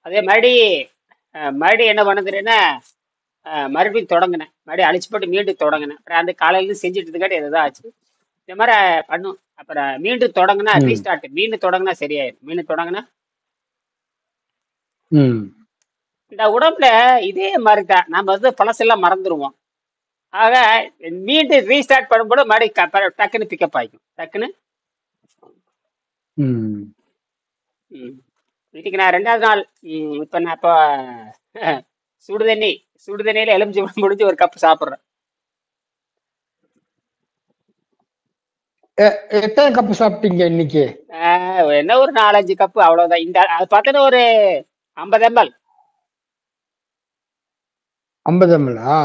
அதே மறுபடியும் என்ன பண்ணுதுன்னா மறுபடியும் தொடங்கினேன், மறுபடியும் அழிச்சு போட்டு மீண்டும் தொடங்கினேன். அப்புறம் அந்த காலையில செஞ்சுட்டு இருக்காட்டி எதாவது ஆச்சு. இந்த மாதிரி பண்ணும். அப்புறம் மீண்டும் தொடங்கினா ம் ரீஸ்டார்ட், மீண்டும் தொடங்கினா சரியாயிடும். மீண்டும் தொடங்கினா ம் இந்த உடம்புல இதே மாதிரி தான் நம்ம வந்து பழசெல்லாம் மறந்துடுவோம். ஆக மீண்டும் ரீஸ்டார்ட் பண்ணும்போது மறுபடியும் டக்குன்னு பிக்கப் ஆகிக்கும் டக்குன்னு. ம் ம். இன்னைக்கு நான் 2வது நாள். இப்போ நான் இப்போ சுடுதண்ணி சுடுதண்ணியில எலுமிச்சை முடிஞ்சு ஒரு கப் சாப்பிட்றேன். எத்தனை கப்பு சாப்பிட்டீங்க இன்னைக்கு? என்ன ஒரு 4-5 கப்பு அவ்வளவுதான். இந்த அது பார்த்தோன்னா ஒரு 50 ml. 50 ml-ஆ?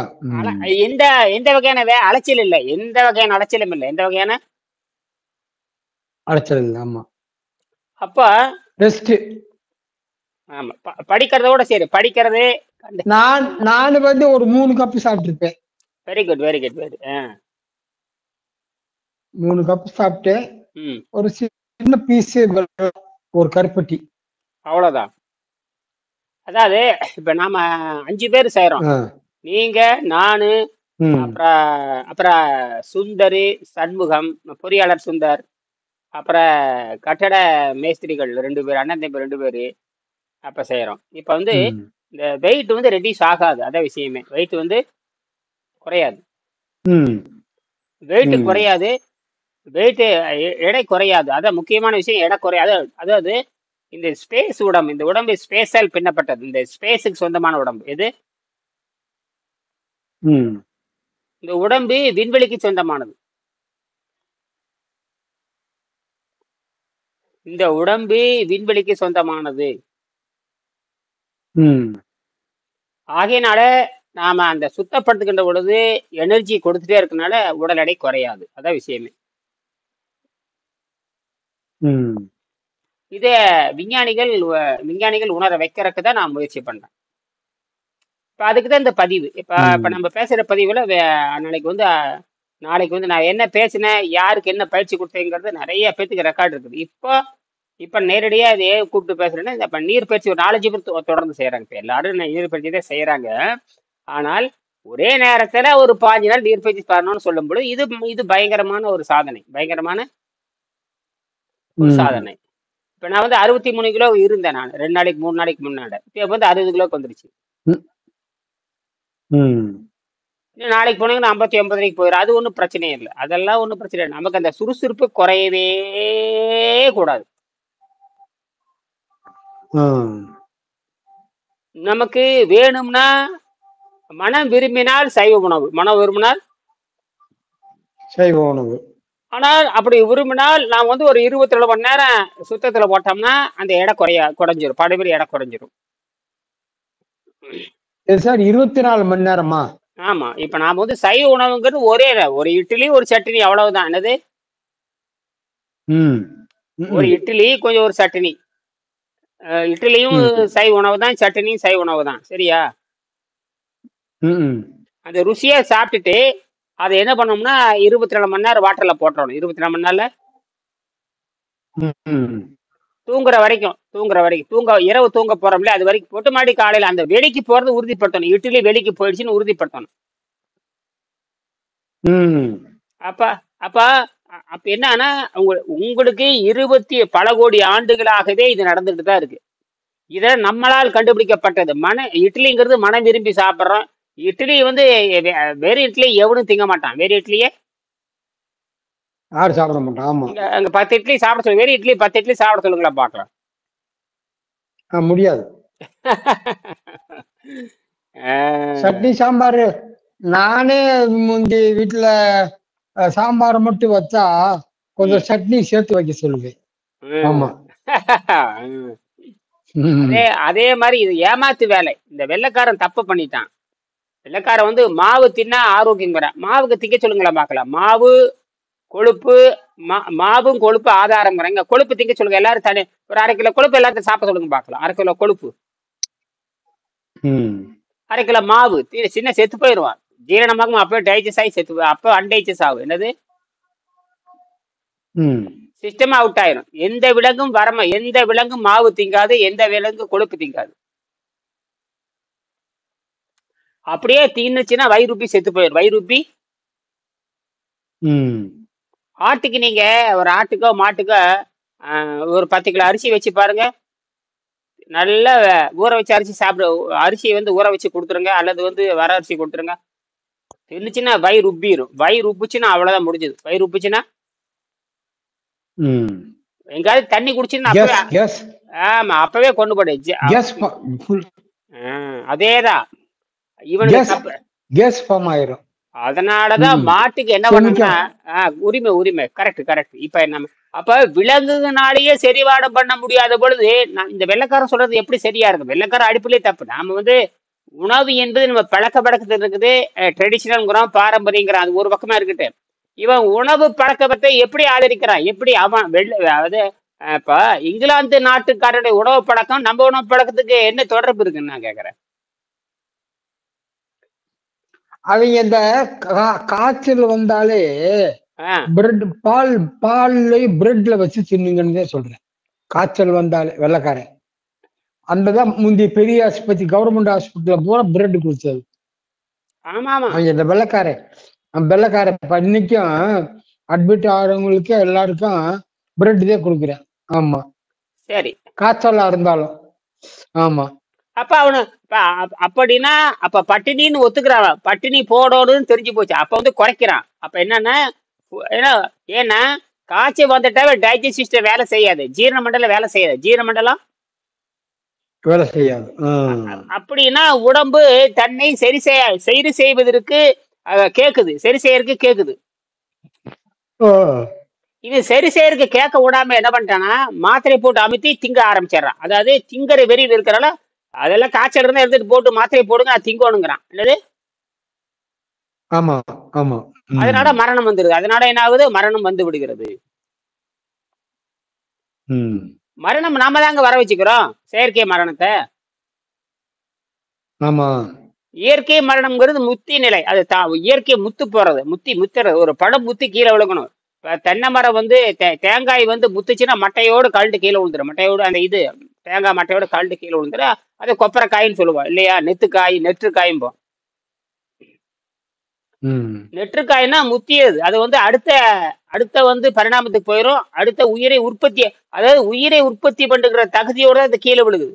எந்த எந்த வகையான அலைச்சல் இல்லை, எந்த வகையான அலைச்சலும் இல்லை, எந்த வகையான அடைச்சல் இல்லை. ஆமா, அப்போ ரெஸ்ட். ஆமா படிக்கிறதோட சரி, படிக்கிறது. நான் வந்து ஒரு 3 கப்பு சாப்பிட்டுருப்பேன். Very good very good very. 3 cup சாப்பிட்டு ம் ஒரு சின்ன பீஸ் ஒரு கருப்பட்டி, அவ்வளோதான். அதாவது இப்போ நாம 5 பேர் செய்கிறோம். ஆ, நீங்க, நானு, ம், அப்புறம் அப்புறம் சுந்தரி, சண்முகம், பொறியாளர் சுந்தர், அப்புறம் கட்டட மேஸ்திரிகள் 2 பேர், அண்ணன் தம்பி 2 பேர். அப்போ செய்கிறோம். இப்போ வந்து ம், இந்த வெயிட் வந்து ரெடியூஸ் ஆகாது, அதான் விஷயமே. வெயிட் வந்து குறையாது, ம், வெயிட் ம், குறையாது, வெயிட் எடை குறையாது. அதான் முக்கியமான விஷயம், எடை குறையாது. அதாவது இந்த ஸ்பேஸ் உடம்பு, இந்த உடம்பு ஸ்பேஸால் பின்னப்பட்டது. இந்த ஸ்பேஸுக்கு சொந்தமான உடம்பு எது? ம், இந்த உடம்பு விண்வெளிக்கு சொந்தமானது. இந்த உடம்பு விண்வெளிக்கு சொந்தமானது. ம், ஆகையினால நாம அந்த சுத்தப்படுத்துகின்ற பொழுது எனர்ஜி கொடுத்துட்டே இருக்கனால உடல் எடை குறையாது, அதான் விஷயமே. ம், இதே விஞ்ஞானிகள் உணர வைக்கிறதுக்கு தான் நான் முயற்சி பண்றேன். இப்போ அதுக்கு தான் இந்த பதிவு. இப்போ ம், நம்ம பேசுகிற பதிவில் நாளைக்கு வந்து நான் என்ன பேசினேன், யாருக்கு என்ன பயிற்சி கொடுத்தேங்கிறது நிறைய பேத்துக்கு ரெக்கார்டு இருக்குது. இப்போ நேரடியாக இதை ஏன் கூப்பிட்டு பேசுறேன்னா, இப்போ நீர் பயிற்சி ஒரு 4-5 பேர் தொடர்ந்து செய்கிறாங்க. இப்போ எல்லாரும் நீர் பயிற்சி தான் செய்கிறாங்க. ஆனால் ஒரே நேரத்தில் ஒரு 15 நாள் நீர் பயிற்சி பண்ணணும்னு சொல்லும்போது இது பயங்கரமான ஒரு சாதனை, பயங்கரமான ஒரு ம், சாதனை. இப்போ நான் வந்து 63 கிலோ இருந்தேன். நான் 2 நாளைக்கு 3 நாளைக்கு முன்னாடி இப்போ வந்து 60 கிலோக்கு வந்துருச்சு. ம், ம், இன்னும் நாளைக்கு போனீங்கன்னா 50-80 போயிடும். அது ஒன்றும் பிரச்சனையே இல்லை, அதெல்லாம் ஒன்றும் பிரச்சனை இல்லை. நமக்கு அந்த சுறுசுறுப்பு குறையவே கூடாது. ம். நமக்கு வேணும்னா மனம் விரும்பினால் சைவ உணவு, மனம் விரும்பினால் சைவ உணவு. ஆனால் அப்படி விரும்பினால் நாம் வந்து ஒரு 22 மணி நேரம் சுத்தத்தில் போட்டோம்னா அந்த எடை குறைஞ்சிரும், படுபடி எடை குறைஞ்சிரும். சார் 24 மணி நேரமா? ஆமா. இப்ப நாம வந்து சைவ உணவுங்கிறது ஒரு இட்லி ஒரு சட்னி, அவ்வளவுதான். என்னது? ம், ஒரு ம், இட்லி கொஞ்சம் ஒரு சட்னி. இட்லியும் ம், சைவ உணவு தான், சட்னியும் சைவ உணவு தான், சரியா? ம், அந்த ருசியா சாப்பிட்டுட்டு அதை என்ன பண்ணோம்னா 24 மணி நேரம் வாட்டர்ல போட்டுறணும். 24 மணி நேரம் ம், ம், தூங்குற வரைக்கும் இரவு தூங்க போறோம்ல, அது வரைக்கும் போட்டு மறுபடி காலையில அந்த வெளிக்கு போறது உறுதிப்படுத்தணும். இட்லி வெளிக்கு போயிடுச்சுன்னு உறுதிப்படுத்தணும். ம். அப்ப அப்ப அப்ப என்னன்னா உங்களுக்கு பல கோடி ஆண்டுகளாகவே இது நடந்துட்டு தான் இருக்கு. இதை நம்மளால் கண்டுபிடிக்கப்பட்டது. இட்லிங்கிறது மனம் விரும்பி சாப்பிட்றோம். இட்லி வந்து வெறும் இட்லி எவனும் திங்க மாட்டான். வெறும் இட்லியே யாரும் சாப்பிட மாட்டான். ஆமா, அங்க 10 இட்லி சாப்பிட சொல்லுங்க, வெறும் இட்லி 10 இட்லி சாப்பிட சொல்லுங்களா பார்க்கலாம். முடியாது. சட்னி சாம்பார் நானே முந்தி வீட்டுல சாம்பார் மட்டும் வச்சா கொஞ்சம் சட்னி சேர்த்து வைக்க சொல்லுவேன். ஆமா. அதே மாதிரி இது ஏமாத்து வேலை. இந்த வெள்ளைக்காரன் தப்பு பண்ணிட்டான். வெள்ளைக்காரன் வந்து மாவு தின்னா ஆரோக்கியம் வர, மாவுக்கு திங்க சொல்லுங்களா பார்க்கலாம். மாவு கொழுப்பு, மாவும் கொழுப்பு ஆதாரங்கிறாங்க. கொழுப்பு திங்க சொல்லுங்க எல்லாரும். தனி ஒரு 1/2 கிலோ கொழுப்பு எல்லாத்தையும் சாப்பிட சொல்லுங்க பார்க்கலாம். 1/2 கிலோ கொழுப்பு, 1/2 கிலோ மாவு சின்ன செத்து போயிடுவான். ஜீரணமாகும் அப்போ டைஜஸ்ட் ஆகி செத்து, அப்போ அன்டைஜஸ்ட் ஆகும். என்னது? சிஸ்டம் அவுட் ஆயிரும். எந்த விலங்கும் மாவு திங்காது, எந்த விலங்கும் கொழுப்பு திங்காது. அப்படியே தீர்ந்துச்சுன்னா வயிறுப்பி செத்து போயிடும். வயிறுப்பி ம் ஆட்டுக்கு நீங்க ஒரு ஆட்டுக்கோ மாட்டுக்கோ ஒரு 10 கிலோ அரிசி வச்சு பாருங்க. நல்லா ஊற வச்ச அரிசி சாப்பிட அரிசியை வந்து ஊற வச்சு கொடுத்துருங்க, அல்லது வந்து வர அரிசி கொடுத்துருங்க. இருந்துச்சுன்னா வயிறு உப்பிரும். வயிறு உப்புச்சுன்னா அவ்வளவுதான் முடிஞ்சது. வயிறு உப்புச்சுன்னா ம் எங்காவது தண்ணி குடிச்சுன்னா அப்பவே கேஸ் கேஸ் ஆமா அப்பவே கொண்டு போடு. கேஸ் ஃபுல் அதேதான் இவனுக்கு கேஸ் தப்பு. கேஸ் ஃபார்ம் ஆயிரும். அதனாலதான் ம் மாட்டுக்கு என்ன பண்ணணும்னா உரிமை உரிமை கரெக்ட் கரெக்ட். இப்ப நம்ம அப்ப விலங்குனாலேயே செரிவாடம் பண்ண முடியாத பொழுது இந்த வெள்ளைக்காரன் சொல்றது எப்படி சரியா இருக்கு? வெள்ளைக்காரன் அடிப்பிலே தப்பு. நாம வந்து உணவு என்பது நம்ம பழக்க பழக்கத்தில் இருக்குது. ட்ரெடிஷனல்ங்கிறோம், பாரம்பரியங்கிறோம், அது ஒரு பக்கமா இருக்கட்டு. இவன் உணவு பழக்கத்தை எப்படி ஆதரிக்கிறான்? எப்படி அவன் அதாவது இப்ப இங்கிலாந்து நாட்டுக்காரருடைய உணவு பழக்கம் நம்ம உணவு பழக்கத்துக்கு என்ன தொடர்பு இருக்குன்னு நான் கேக்குறேன். அவங்க இந்த காய்ச்சல் வந்தாலே ஆஹ் பிரெட் பால்ல பிரெட்ல வச்சு தின்னுங்கன்னு தான் சொல்றேன். காய்ச்சல் வந்தாலே வெள்ளைக்காரன் அந்ததான் முந்தைய பெரிய ஆஸ்பத்திரி கவர்மெண்ட் ஹாஸ்பிட்டல்ல பூரா பிரெட் கொடுத்தது. ஆமா ஆமா அவங்க இந்த வெள்ளைக்காரன் இன்னைக்கும் அட்மிட் ஆகிறவங்களுக்கு எல்லாருக்கும் பிரெட் தான் கொடுக்குறேன். ஆமா சரி. காய்ச்சலா இருந்தாலும். ஆமா அப்ப அவனு அப்படின்னா அப்ப பட்டினின்னு ஒத்துக்கிறான். பட்டினி போடணும்னு தெரிஞ்சு போச்சு. அப்ப வந்து குறைக்கிறான். அப்ப என்னன்னா ஏன்னா காய்ச்சல் வந்துட்டாவே டைஜஸ்ட் சிஸ்டம் வேலை செய்யாது, ஜீரண மண்டலம் வேலை செய்யாது. ஜீரண மண்டலம் வேலை செய்யாது. அப்படின்னா உடம்பு தன்னை சரி செய்வதற்கு கேக்குது, சரி செய்யறதுக்கு கேக்குது. இது சரி செய்யறதுக்கு கேட்க விடாம என்ன பண்ணிட்டானா மாத்திரை போட்டு அமுத்தி திங்க ஆரம்பிச்சிடறான். அதாவது திங்கற வெறி இருக்கிறால அதெல்லாம் காய்ச்சல் இருந்தா எடுத்துட்டு போட்டு மாத்திரை போடுங்க அது திங்கணுங்கிறான். என்னது? ஆமா ஆமா. அதனால மரணம் வந்துருது. அதனால என்ன ஆகுது? மரணம் வந்து விடுகிறது. மரணம் நாம தாங்க வர வச்சுக்கிறோம், செயற்கை மரணத்தை. ஆமா. இயற்கை மரணம்ங்கிறது முத்தி நிலை. அது இயற்கை முத்து போறது, முத்துறது. ஒரு பழம் முத்தி கீழே விழுகணும். இப்ப தென்னை மரம் வந்து தேங்காய் வந்து முத்துச்சுன்னா மட்டையோடு கழண்டு கீழே விழுந்துடும். மட்டையோடு அந்த இது தேங்காய் மட்டையோட கழண்டு கீழே விழுந்துடும். அது கொப்பரைக்காயின்னு சொல்லுவோம் இல்லையா? நெற்றுக்காயும்போம். நெற்றுக்காய்னா முத்தியது. அது வந்து அடுத்த வந்து பரிணாமத்துக்கு போயிடும். அடுத்த உயிரை உற்பத்தி, அதாவது உயிரை உற்பத்தி பண்ணுகிற தகுதியோட அது கீழே விழுகுது.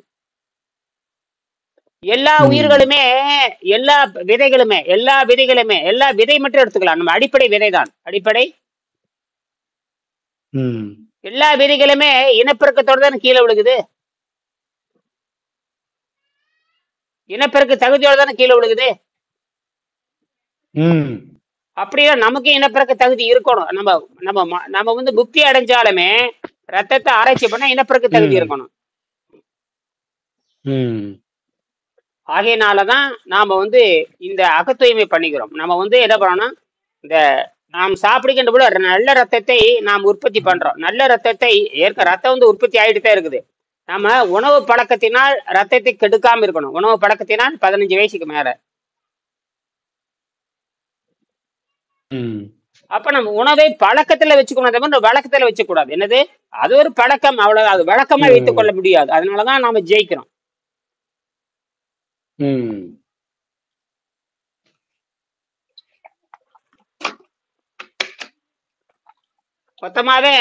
எல்லா உயிர்களுமே எல்லா விதைகளுமே எல்லா விதை மட்டும் எடுத்துக்கலாம். நம்ம அடிப்படை விதைதான் அடிப்படை. எல்லா விதைகளுமே இனப்பெருக்கத்தோட தான் கீழே விழுகுது. இனப்பெருக்க தகுதியோட தானே கீழே விழுகுது. அப்படியே நமக்கு இனப்பெருக்க தகுதி இருக்கணும். நம்ம வந்து முக்தி அடைஞ்சாலுமே ரத்தத்தை ஆராய்ச்சி பண்ண இனப்பெருக்க தகுதி இருக்கணும். ஆகையினாலதான் நாம வந்து இந்த அகத்தூய்மை பண்ணிக்கிறோம். நம்ம வந்து என்ன பண்ணோம்னா இந்த நாம் சாப்பிடுகின்ற போது நல்ல ரத்தத்தை நாம் உற்பத்தி பண்றோம். நல்ல ரத்தத்தை ரத்தம் வந்து உற்பத்தி ஆகிட்டு தான் இருக்குது. நம்ம உணவு பழக்கத்தினால் ரத்தத்தை கெடுக்காம இருக்கணும். உணவு பழக்கத்தினால் 15 வயசுக்கு மேல. அப்ப நம்ம உணவை பழக்கத்துல வச்சுக்கணும், வழக்கத்துல வச்சுக்க கூடாது. என்னது? அது ஒரு பழக்கம், அவ்வளவு. அது வழக்கமா வைத்துக் கொள்ள முடியாது. அதனாலதான் நாம ஜெயிக்கிறோம். மொத்தமாவே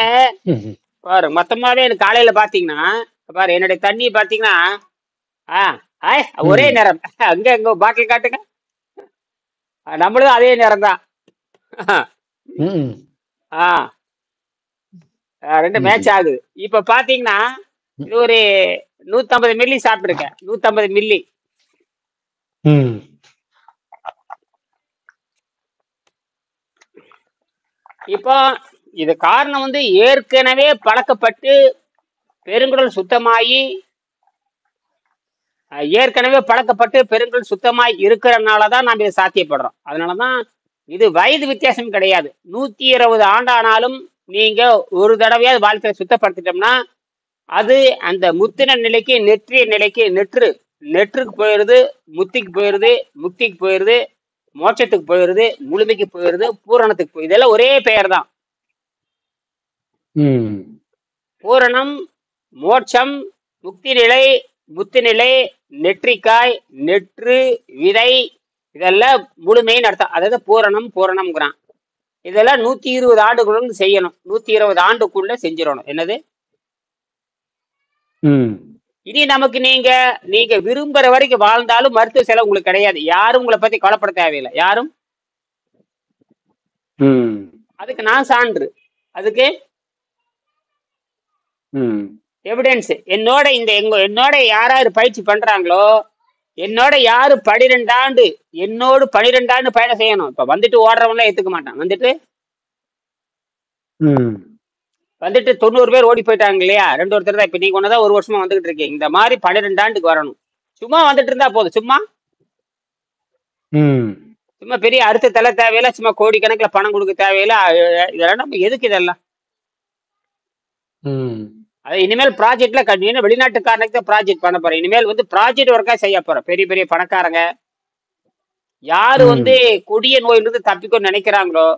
எனக்கு காலையில பாத்தீங்கன்னா பாரு, என்னுடைய தண்ணி பாத்தீங்கன்னா ஒரே நேரம். அங்க பாட்டில் காட்டுங்க, நம்மளும் அதே நேரம் தான். ரெண்டு மேட்ச் ஆகுது. இப்ப பாத்தீங்கன்னா இது ஒரு 150 மில்லி சாப்பிட்டுருக்கேன். 150 மில்லி. இப்போ இது காரணம் வந்து ஏற்கனவே பழக்கப்பட்டு பெருங்குடல் சுத்தமாய் இருக்கிறதுனாலதான் நாம் இதை சாத்தியப்படுறோம். அதனாலதான் இது வயது வித்தியாசம் கிடையாது. 120 ஆண்டானாலும் நீங்க ஒரு தடவையாவது வாழ்க்கையை சுத்தப்படுத்திட்டோம்னா அது அந்த முத்தின நிலைக்கு, நெற்றிய நிலைக்கு, நெற்றுக்கு போயிருது, முக்திக்கு போயிருது, மோட்சத்துக்கு போயிருது, முழுமைக்கு போயிருது, பூரணத்துக்கு போயிருது. இதெல்லாம் ஒரே பெயர் தான். பூரணம், மோட்சம், முக்தி நிலை, முத்து நிலை, நெற்றிக்காய், நெற்று, விதை, இதெல்லாம் முழுமைன்னு அர்த்தம். அதாவது பூரணம் பூரணம்ங்கிறான். இதெல்லாம் 120 ஆண்டுகளும் செய்யணும். 120 ஆண்டுக்குள்ள செஞ்சிடணும். என்னது? ம் இனி நமக்கு நீங்க நீங்க விரும்புற வரைக்கும் வாழ்ந்தாலும் மருத்துவ செலவு உங்களுக்கு கிடையாது. யாரும் உங்களை பத்தி கவலைப்பட தேவையில்லை. யாரும். ம் அதுக்கு நான் சான்று. அதுக்கு ம் எவிடன்ஸ். என்னோட யாராரு பயிற்சி பண்றாங்களோ, என்னோட யாரு 12 ஆண்டு என்னோடு 12 ஆண்டு பயணம் செய்யணும். இப்ப வந்துட்டு ஓடுறவன்லாம் ஏத்துக்க மாட்டான். ம் வந்துட்டு 90 பேர் ஓடி போயிட்டாங்க இல்லையா? ஒருத்தர் தான். இப்ப நீங்க ஒண்ணுதான் 1 வருஷமா வந்துகிட்டு இருக்கீங்க. இந்த மாதிரி 12 ஆண்டுக்கு வரணும். சும்மா வந்துட்டு இருந்தா போதும். சும்மா ம் சும்மா பெரிய அடுத்த தலை தேவையில்ல. சும்மா கோடிக்கணக்கில் பணம் கொடுக்க தேவையில்ல. இதெல்லாம் நம்ம எதுக்கு இதெல்லாம்? ம் அது இனிமேல் ப்ராஜெக்ட்ல கண்டினியூ வெளிநாட்டுக்காரனுக்கு தான் ப்ராஜெக்ட் பண்ண போறேன். இனிமேல் வந்து ப்ராஜெக்ட் ஒர்க்கா செய்ய போறேன். பெரிய பெரிய பணக்காரங்க யாரு வந்து ம் கொடிய நோயிலிருந்து தப்பிக்கணும்னு நினைக்கிறாங்களோ,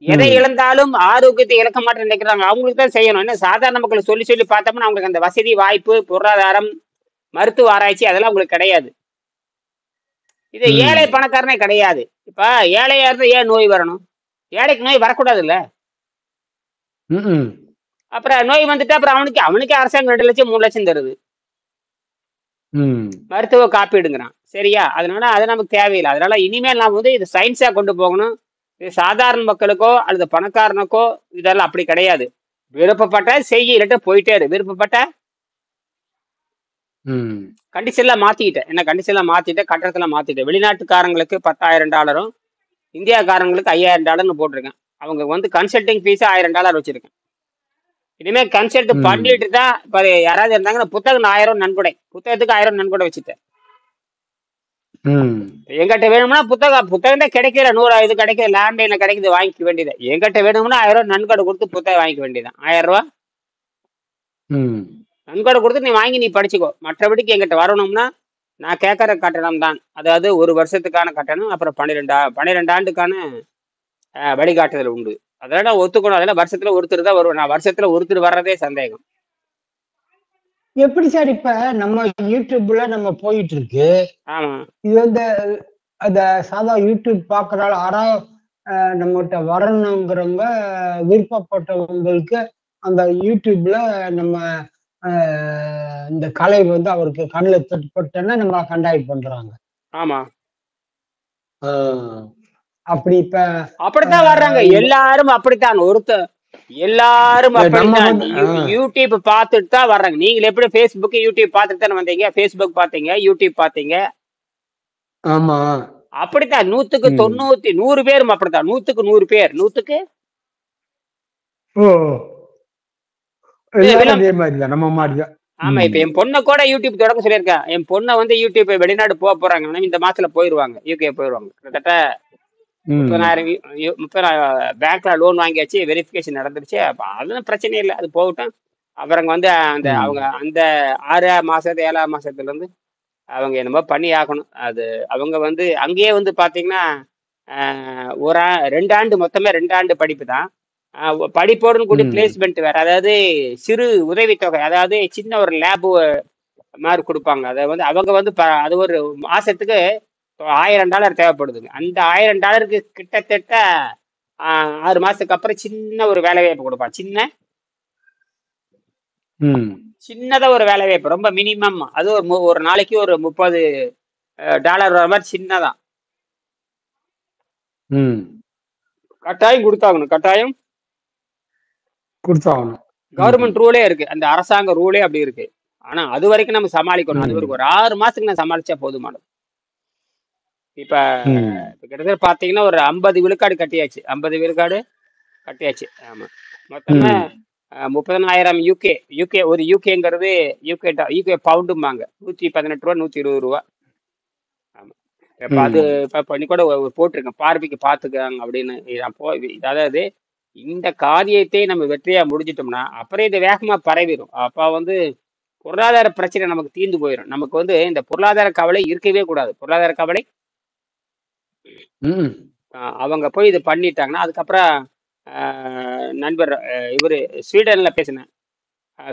எதை ம் இழந்தாலும் ஆரோக்கியத்தை இழக்க மாட்டேன்னு நினைக்கிறாங்க, அவங்களுக்கு தான் செய்யணும். என்ன சாதாரண மக்கள் சொல்லி சொல்லி பார்த்தோம்னா அவங்களுக்கு அந்த வசதி, வாய்ப்பு, பொருளாதாரம், மருத்துவ ஆராய்ச்சி அதெல்லாம் உங்களுக்கு கிடையாது. இது ஏழை ம் பணக்காரனே கிடையாது. இப்ப ஏழையா இருந்தா ஏன் நோய் வரணும்? ஏழைக்கு நோய் வரக்கூடாது இல்ல? ம் அப்புறம் நோய் வந்துட்டு அப்புறம் அவனுக்கே அரசாங்கம் 2 லட்சம் 3 லட்சம் தருது. ம் மருத்துவ காப்பீடுங்கிறான். சரியா? அதனால அது நமக்கு தேவையில்லை. அதனால இனிமேல் நாம் வந்து இது சயின்ஸா கொண்டு போகணும். இது சாதாரண மக்களுக்கோ அல்லது பணக்காரனுக்கோ இதெல்லாம் அப்படி கிடையாது. விருப்பப்பட்ட செய்ய, இல்லாட்ட போயிட்டே இரு. விருப்பப்பட்ட ம் கண்டிஷன்லாம் மாத்திக்கிட்டேன். என்ன கண்டிஷன்லாம் மாத்திட்டேன், கட்டணத்தெல்லாம் மாத்திட்டேன். வெளிநாட்டுக்காரங்களுக்கு $10,000, இந்தியாக்காரங்களுக்கு $5,000 போட்டிருக்கேன். அவங்க வந்து கன்சல்டிங் ஃபீஸ் $1,000 வச்சிருக்கேன். இனிமேல் கன்சல்ட் ம் பண்ணிட்டு தான் இப்ப யாராவது இருந்தாங்கன்னா புத்தகம் 1000 நன்கொடை, புத்தகத்துக்கு 1000 நன்கொடை வச்சுட்டேன். ம் எங்கிட்ட வேணும்னா புத்தகம் தான் கிடைக்கல. 100 இது கிடைக்கல, லேண்ட்லைன்ல கிடைக்குது, வாங்கிக்க வேண்டியது. எங்கிட்ட வேணும்னா 1000 நன்கொடை கொடுத்து புத்தகம் வாங்கிக்க வேண்டியதான். 1000 ரூபா ம் நன்கொடை கொடுத்து நீ வாங்கி நீ படிச்சுக்கோ. மற்றபடிக்கு எங்கிட்ட வரணும்னா நான் கேட்கற கட்டணம் தான். அதாவது 1 வருஷத்துக்கான கட்டணம், அப்புறம் 12 ஆண்டுக்கான வழிகாட்டுதல் உண்டு. அதெல்லாம் நான் ஒத்துக்கணும். அதெல்லாம் வருஷத்துல ஒருத்தர் தான் வருவேன். நான் வருஷத்துல ஒருத்தர் வர்றதே சந்தேகம். எப்படி சார் இப்ப நம்ம யூடியூப்ல நம்ம போயிட்டு இருக்கு. ஆமா. இது வந்து அந்த சாதா யூடியூப் பாக்குறாள் நம்மகிட்ட வரணுங்கிறவங்க விருப்பப்பட்டவங்களுக்கு அந்த யூடியூப்ல நம்ம இந்த கலை வந்து அவருக்கு கண்ணில் தட்டுப்பட்டோன்னா நம்ம கண்டாக்ட் பண்றாங்க. ஆமா. அப்படி இப்ப அப்படித்தான் வர்றாங்க எல்லாரும். அப்படித்தான் எல்லாரும் நம்ம அப்படித்தான். வந்து யூடியூப் பார்த்துட்டு தான் வர்றாங்க. நீங்க எப்படி Facebook யூடியூப் பார்த்துட்டு தானே வந்தீங்க? Facebook பார்த்தீங்க, யூடியூப் பார்த்தீங்க. ஆமா. அப்படித்தான் 100க்கு 90 100 பேரும் அப்படித்தான். 100க்கு 100 பேர். 100க்கு ஓ எல்லாரும் அதே மாதிரிதான், நம்ம மாதிரிதான். ஆமா. இப்ப என் பொண்ணை கூட யூடியூப் தொடங்க சொல்லியிருக்கேன். என் பொண்ணை வந்து யூடியூப் வெளிநாடு போறாங்க. இந்த மாசத்துல போயிருவாங்க, யூகே போயிருவாங்க. கிட்டத்தட்ட 30,000 பேங்க்ல லோன் வாங்கியாச்சு, வெரிஃபிகேஷன் நடந்துருச்சு. அப்ப அதுவும் பிரச்சனை இல்லை, அது போகட்டும். அப்புறம் வந்து அவங்க அந்த 6 மாசத்து 7 மாசத்துல இருந்து அவங்க என்னமோ பண்ணி ஆகணும். அது அவங்க வந்து அங்கேயே வந்து பாத்தீங்கன்னா 2 ஆண்டு, மொத்தமே 2 ஆண்டு படிப்பு தான். படிப்போடுன்னு கூடி பிளேஸ்மெண்ட் வேற. அதாவது சிறு உதவித்தொகை, அதாவது சின்ன ஒரு லேபு மாதிரி கொடுப்பாங்க. அதை வந்து அவங்க வந்து அது ஒரு மாசத்துக்கு $1000 தேவைப்படுதுங்க. அந்த $1000 கிட்டத்தட்ட 6 மாசத்துக்கு அப்புறம் சின்ன ஒரு வேலை வாய்ப்பு கொடுப்பான். சின்னதா ஒரு வேலை வாய்ப்பு, ரொம்ப மினிமம். அது ஒரு நாளைக்கு ஒரு $30 வர மாதிரி சின்னதா கட்டாயம் கட்டாயம் கொடுத்தாகணும். கவர்மெண்ட் ரூலே இருக்கு, அந்த அரசாங்க ரூலே அப்படி இருக்கு. ஆனா அது வரைக்கும் நம்ம சமாளிக்கணும். அது வரைக்கும் ஒரு 6 மாசத்துக்கு நான் சமாளிச்சா போதுமானது. இப்ப கிட்டத்தட்ட பாத்தீங்கன்னா ஒரு 50 விழுக்காடு கட்டியாச்சு. 50 விழுக்காடு கட்டியாச்சு. ஆமா. மொத்தமா 30,000 யூகே. ஒரு யூகேங்கிறது யூகே பவுண்டுமாங்க. 118 ரூபா, 120 ரூபா. ஆமா. இப்ப அது பண்ணி கூட போட்டிருக்கேன், பார்வைக்கு பாத்துக்காங்க அப்படின்னு. அதாவது இந்த காரியத்தை நம்ம வெற்றியா முடிஞ்சிட்டோம்னா அப்புறம் இது வேகமா பரவிடும். அப்ப வந்து பொருளாதார பிரச்சனை நமக்கு தீர்ந்து போயிடும். நமக்கு வந்து இந்த பொருளாதார கவலை இருக்கவே கூடாது. பொருளாதார கவலை அவங்க போய் இது பண்ணிட்டாங்கன்னா அதுக்கப்புறம் நண்பர் இவரு ஸ்வீடன்ல பேசினேன்.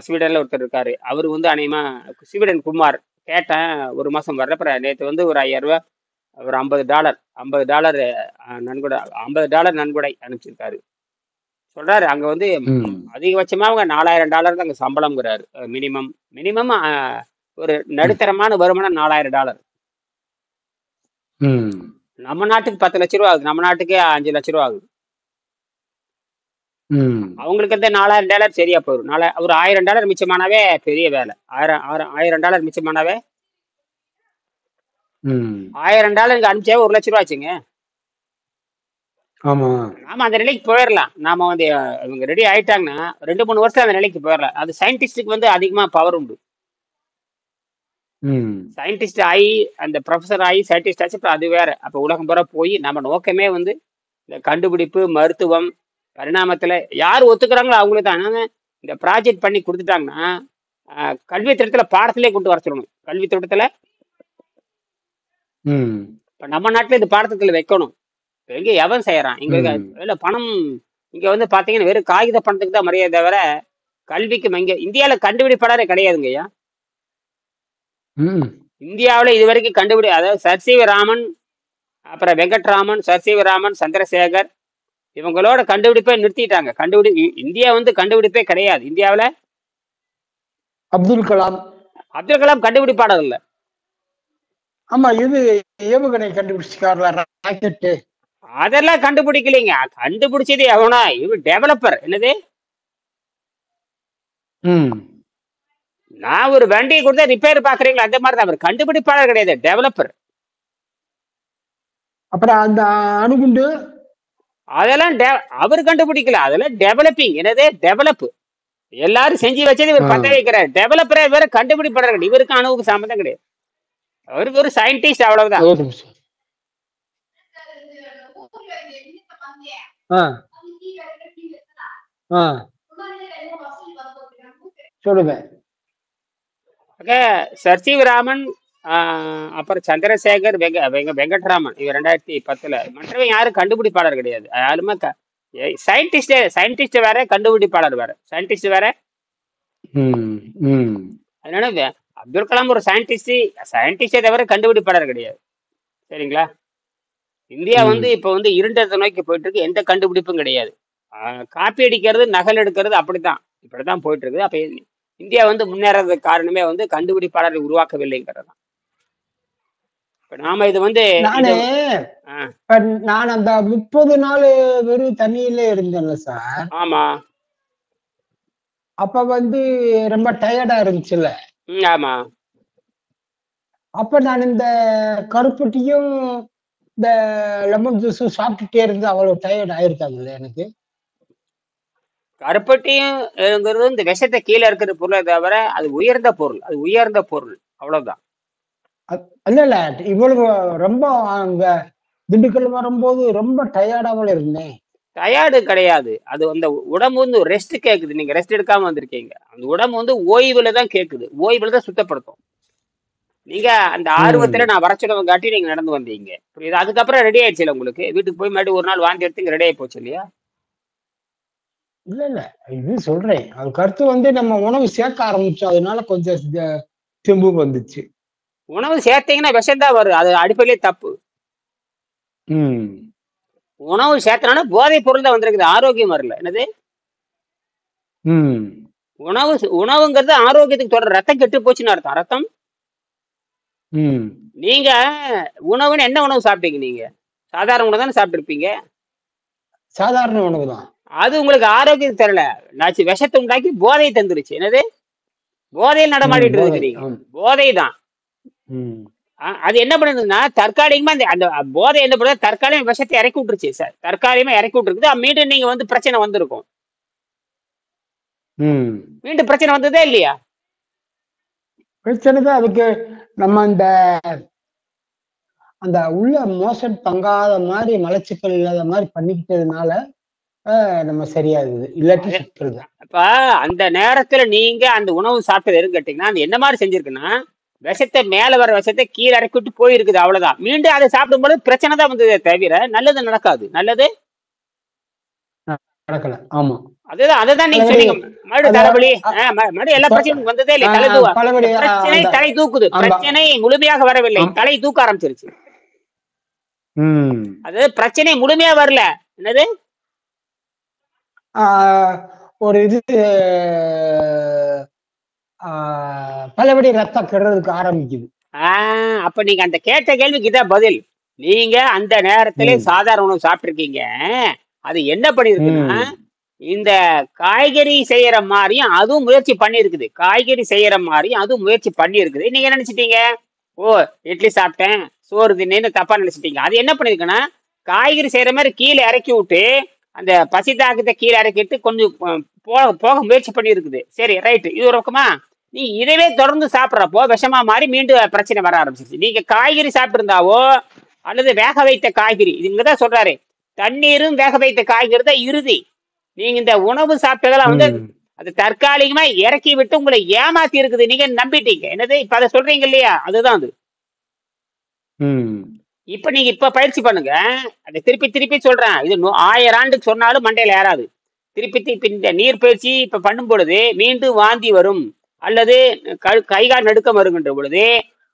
ஸ்வீடன்ல ஒருத்தர் இருக்காரு, அவரு வந்து அநேகமா ஸ்வீடன் குமார். கேட்டேன், 1 மாசம் வர்றப்ப நேற்று வந்து ஒரு 5000 ரூபாய் ஒரு $50 நன்கொடை, $50 நன்கொடை அனுப்பிச்சிருக்காரு. சொல்றாரு அங்க வந்து ம் அதிகபட்சமா அவங்க $4000 தான் அங்க சம்பளம்ங்கிறாரு. மினிமம் மினிமம் ஒரு ம் நடுத்தரமான வருமானம் $4000. ம் நம்ம நாட்டுக்கு 10 லட்ச ரூபா ஆகுது, நம்ம நாட்டுக்கே 5 லட்ச ரூபா ஆகுது. ம் அவங்களுக்கு அந்த $4000 சரியா போயிடும். ஒரு $1000 மிச்சமானாவே பெரிய வேலை. $1000 மிச்சமானாவே ம் $1000 இங்க அனுப்பிச்சாவே 1 லட்ச ரூபா ஆச்சுங்க. ஆமா நாம அந்த நிலைக்கு போயிடலாம். நாம வந்து இவங்க ரெடி ஆயிட்டாங்கன்னா 2-3 வருஷம் அந்த நிலைக்கு போயிடலாம். அது சயின்டிஸ்டுக்கு வந்து அதிகமா பவர் உண்டு. ம் சயின்டிஸ்ட் ஆகி அந்த ப்ரொஃபஸர் ஆகி சயின்டிஸ்ட் ஆச்சு, அப்புறம் அது வேற. அப்போ உலகம் பூரா போய் நம்ம நோக்கமே வந்து இந்த கண்டுபிடிப்பு, மருத்துவம், பரிணாமத்துல யார் ஒத்துக்கிறாங்களோ அவங்களுக்கு தான். ஆனா, இந்த ப்ராஜெக்ட் பண்ணி கொடுத்துட்டாங்கன்னா கல்வி திட்டத்துல பாடத்திலே கொண்டு வர சொல்லணும். கல்வி திட்டத்துல ம் இப்ப நம்ம நாட்டுல இந்த பாடத்திட்டத்துல வைக்கணும். இப்ப எங்க எவன் செய்யறான் இங்க ம் இல்ல பணம். இங்க வந்து பாத்தீங்கன்னா வெறும் காகித பணத்துக்கு தான் மரியாதை தவிர கல்விக்கு இங்க இந்தியாவில கண்டுபிடிப்பாளரே கிடையாதுங்கய்யா. ம் இந்தியாவில் இது வரைக்கும் அதாவது சர் சி வி ராமன், அப்புறம் Venkatraman, sir C V Raman, Chandrasekhar இவங்களோட கண்டுபிடிப்பை நிறுத்திட்டாங்க. இந்தியா வந்து கண்டுபிடிப்பே கிடையாது. இந்தியாவில் அப்துல் கலாம். அப்துல் கலாம் கண்டுபிடிப்பாளர் இல்ல. ஆமா, இது ஏவுகணை கண்டுபிடிச்சிருக்காருல, ராக்கெட்டு. அதெல்லாம் கண்டுபிடிக்கலைங்க. கண்டுபிடிச்சது எவனா? இவர் டெவலப்பர். என்னது, ம் நான் ஒரு வண்டியை கொடுத்தா ரிப்பேர் பாக்குறீங்களா, அந்த மாதிரி தான். அவர் கண்டுபிடிப்பாளர் கிடையாது, டெவலப்பர். அப்புறம் அந்த அணுகுண்டு அதெல்லாம் அவர் கண்டுபிடிக்கல, அதெல்லாம் டெவலப்பிங். என்னது, டெவலப். எல்லாரும் செஞ்சு வச்சது இவர் பத்த வைக்கிறார். டெவலப்பரே வேற, கண்டுபிடிப்பாளர் கிடையாது. இவருக்கு அணுவுக்கு சம்மந்தம் கிடையாது. அவருக்கு ஒரு சயின்டிஸ்ட், அவ்வளவுதான். சொல்லுங்க. சர் சி வி ராமன், அப்புறம் சந்திரசேகர், வெங்கட்ராமன், இவர் 2010. மற்றவங்க யாரும் கண்டுபிடிப்பாளர் கிடையாது. யாருமே சயின்டிஸ்ட் வேற, கண்டுபிடிப்பாளர் வேற. சயின்டிஸ்ட் வேற. அதனால அப்துல் கலாம் ஒரு சயின்டிஸ்டே தவிர கண்டுபிடிப்பாளர் கிடையாது. சரிங்களா? இந்தியா வந்து இப்ப வந்து இருண்டத்தை நோக்கி போயிட்டு இருக்கு. எந்த கண்டுபிடிப்பும் கிடையாது. காப்பி அடிக்கிறது, நகல் எடுக்கிறது, இப்படித்தான் போயிட்டு இருக்குது. அப்ப இந்தியா வந்து முன்னேறதுக்கு காரணமே வந்து கண்டுபிடிப்பாளரை உருவாக்கவில்லைங்கிறது தான். இப்ப நாம இது வந்து நான் அந்த 30 நாள் வெறும் தண்ணியில இருந்தேன்ல சார். ஆமா. அப்ப வந்து ரொம்ப டயர்டா இருந்துச்சுல்ல. ஆமா. அப்ப நான் இந்த கருப்பட்டியும் இந்த லெமன் ஜூஸும் சாப்பிட்டுட்டே இருந்து அவ்வளவு டயர்ட் ஆயிருக்காங்கல்ல எனக்கு. கருப்பட்டியும் இந்த விஷத்தை கீழே இருக்கிற பொருளை தவிர அது உயர்ந்த பொருள், அவ்வளவுதான். இல்ல இவ்வளவு ரொம்ப அங்க திண்டுக்கல் வரும்போது ரொம்ப டயர்டாவில் இருந்தேன். டயர்டு கிடையாது, அது அந்த உடம்பு வந்து ரெஸ்ட் கேக்குது. நீங்க ரெஸ்ட் எடுக்காம வந்திருக்கீங்க. அந்த உடம்பு வந்து ஓய்வுல தான் கேக்குது, ஓய்வுல தான் சுத்தப்படுத்தும். நீங்க அந்த ஆர்வத்துல நான் வர சொல்லுவங்க காட்டி நீங்க நடந்து வந்தீங்க, புரியுது? அதுக்கப்புறம் ரெடி ஆயிடுச்சு இல்ல உங்களுக்கு. வீட்டுக்கு போய் மறுபடியும் ஒரு நாள் வாந்தி எடுத்து ரெடி ஆகி போச்சு இல்லையா? இல்ல இது சொல்றேன். அதுக்கு அடுத்து வந்து நம்ம உணவு சேர்க்க ஆரம்பிச்சோம், அதனால கொஞ்சம் தெம்பு வந்துச்சு. உணவு சேர்த்தீங்கன்னா விஷம் தான் வரும், அது அடிப்படையிலே தப்பு. உணவு சேர்த்தனால போதை பொருள் தான் வந்திருக்குது, ஆரோக்கியம் வரல. என்னது, உணவுங்கிறது ஆரோக்கியத்துக்கு தொடர். ரத்தம் கெட்டு போச்சுன்னு அர்த்தம். ரத்தம் நீங்க உணவுன்னு என்ன உணவு சாப்பிட்டீங்க? நீங்க சாதாரண உணவு தானே சாப்பிட்டுருப்பீங்க. சாதாரண உணவு தான். அது உங்களுக்கு ஆரோக்கியத்தை தரல, நாச்சு விஷத்தை உண்டாக்கி போதையை தந்துருச்சு. என்னது, போதையில் நடமாடிட்டு இருக்கிறீங்க. போதை தான். அது என்ன பண்ணுதுன்னா தற்காலிகமா அந்த போதை என்ன பண்ணுது, தற்காலிகமா விஷத்தை இறக்கி விட்டுருச்சு சார். தற்காலிகமா இறக்கி விட்டுருக்குது. மீண்டும் நீங்க வந்து பிரச்சனை வந்திருக்கும். மீண்டும் பிரச்சனை வந்ததே இல்லையா? பிரச்சனை தான். அதுக்கு நம்ம அந்த உள்ள மோசம் தங்காத மாதிரி, மலச்சிக்கல் இல்லாத மாதிரி பண்ணிக்கிட்டதுனால நம்ம சரியாகுது. இல்லாட்டி சுற்றுது. அப்ப அந்த நேரத்துல நீங்க அந்த உணவு சாப்பிட்டது எதுன்னு கேட்டீங்கன்னா, அது என்ன மாதிரி செஞ்சிருக்குன்னா, விஷத்தை மேல வர விஷத்தை கீழே இறக்கி விட்டு போயிருக்குது, அவ்வளவுதான். மீண்டும் அதை சாப்பிடும்போது பிரச்சனை தான் வந்ததே தவிர நல்லது நடக்காது. நல்லது நடக்கல. ஆமா, அதுதான் நீங்க சொன்னீங்க. மறுபடியும் தலைவலி, மறுபடியும் எல்லா பிரச்சனையும் வந்ததே இல்லை. பிரச்சனை தலை தூக்குது. பிரச்சனை முழுமையாக வரவில்லை, தலை தூக்க ஆரம்பிச்சிருச்சு. ம். அது பிரச்சனை முழுமையா வரல. என்னது? ஆ, ஒரு இது ஆ, பலபடி ரத்தம் கெடுறதுக்கு ஆரம்பிக்குது. ஆ, அப்ப நீங்க அந்த கேட்ட கேள்விக்கு இதான் பதில். நீங்க அந்த நேரத்திலே ம். சாதாரண உணவு சாப்பிட்டுருக்கீங்க. அது என்ன பண்ணியிருக்குன்னா, ம். இந்த காய்கறி செய்யற மாரியும் அதுவும் முயற்சி பண்ணியிருக்குது. காய்கறி செய்யற மாரியும் அதுவும் முயற்சி பண்ணியிருக்குது. நீங்க என்ன நினைச்சிட்டீங்க? ஓ! இட்லி சாப்பிட்டேன், சோறு தின்னேன்னு தப்பா நினைச்சிட்டீங்க. அது என்ன பண்ணியிருக்குன்னா, காய்கறி செய்யற மாரி கீழ இறக்கி விட்டு, அந்த பசி தாகத்த கீழ இறக்கிட்டு கொஞ்சம் போக போக முயற்சி பண்ணியிருக்குது. சரி, ரைட். இது ஒரு பக்கமா? நீ இதவே தொடர்ந்து சாப்பிட்றப்போ விஷமா மாறி மீண்டும் பிரச்சனை வர ஆரம்பிச்சிருச்சு. நீங்க காய்கறி சாப்பிட்டிருந்தாவோ அல்லது வேக வைத்த காய்கறி, இது இங்கதான் சொல்றாரு, தண்ணீரும் வேக வைத்த காய்கறி தான் இறுதி. நீங்க இந்த உணவு சாப்பிட்டதெல்லாம் வந்து ம். அது தற்காலிகமா இறக்கி விட்டு உங்களை ஏமாத்தி இருக்குது. நீங்க நம்பிட்டீங்க. என்னது இப்ப அதை சொல்றீங்க இல்லையா? அதுதான் அது. ம். இப்ப நீங்க இப்ப பயிற்சி பண்ணுங்க. அதை திருப்பி திருப்பி சொல்றேன். இது 1000 ஆண்டுக்கு சொன்னாலும் மண்டையில ஏறாது. திருப்பி திருப்பி இந்த நீர் பயிற்சி இப்ப பண்ணும் பொழுது மீண்டும் வாந்தி வரும் அல்லது கைகால் நடுக்கம் வருகின்ற பொழுது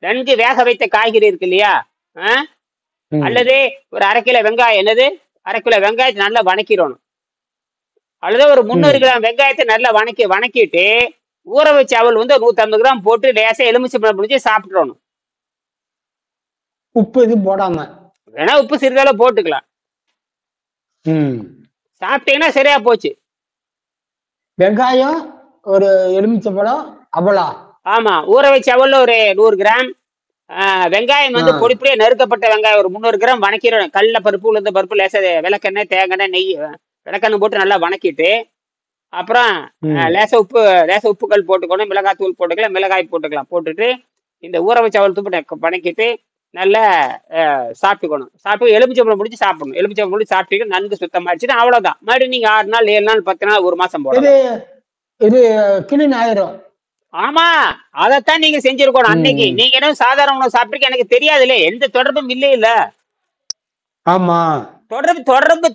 நன்கு வேக வைத்த காய்கறி இருக்கு இல்லையா? ஆ? ம். அல்லது ஒரு 1/2 கிலோ வெங்காயம், என்னது 1/2 கிலோ வெங்காயத்தை நல்லா வணக்கிடணும். அல்லது ஒரு 300 ம். கிராம் வெங்காயத்தை நல்லா வணக்கிட்டு ஊற வச்ச அவல் வந்து 150 கிராம் போட்டு லேசா எலுமிச்சம்பழம் புழிஞ்சு சாப்பிட்டுறணும். உப்பு எதுவும் போடாம. வேணா உப்பு சிறிதளவு போட்டுக்கலாம். ம். சாப்பிட்டீங்கன்னா சரியா போச்சு. வெங்காயம், ஒரு எலுமிச்சம்பழம், அவலா? ஆமா, ஊற வச்ச அவல்ல ஒரு 100 கிராம். வெங்காயம் ஆ. வந்து பொடி பொடியா நறுக்கப்பட்ட வெங்காயம் ஒரு 300 கிராம் வணக்கிடணும். கடல பருப்பு, உளுந்த பருப்பு, லேசா விளக்கெண்ணெய், தேங்காய், நெய், விளக்கெண்ணெய் போட்டு நல்லா வணக்கிட்டு, அப்புறம் ம். லேசா உப்புக்கள் போட்டுக்கணும். மிளகாய் தூள் போட்டுக்கலாம், மிளகாய் போட்டுக்கலாம். போட்டுட்டு இந்த ஊற வச்ச அவல் தூப்பு வணக்கிட்டு நல்லா சாப்பிட்டுக்கணும். சாப்பிட்டு எலுமிச்சம்பழம் முடிச்சு சாப்பிடணும். எலுமிச்சம்பழம் முடிச்சு சாப்பிட்டு நன்கு சுத்தமாயிடுச்சுன்னா அவ்வளவுதான். மறுபடியும் நீங்க 6 நாள், 7 நாள், 10 நாள், 1 மாசம் இது போடலாம். இது கிளீன் ஆயிரும். ஆமா, அதைத்தான் நீங்க செஞ்சிருக்கணும் அன்னைக்கு. ம். நீங்க என்ன சாதாரண உணவு சாப்பிட்டு எனக்கு தெரியாதுல்ல, எந்த தொடர்பும் இல்லை இல்ல. ஆமா. தொடர்பு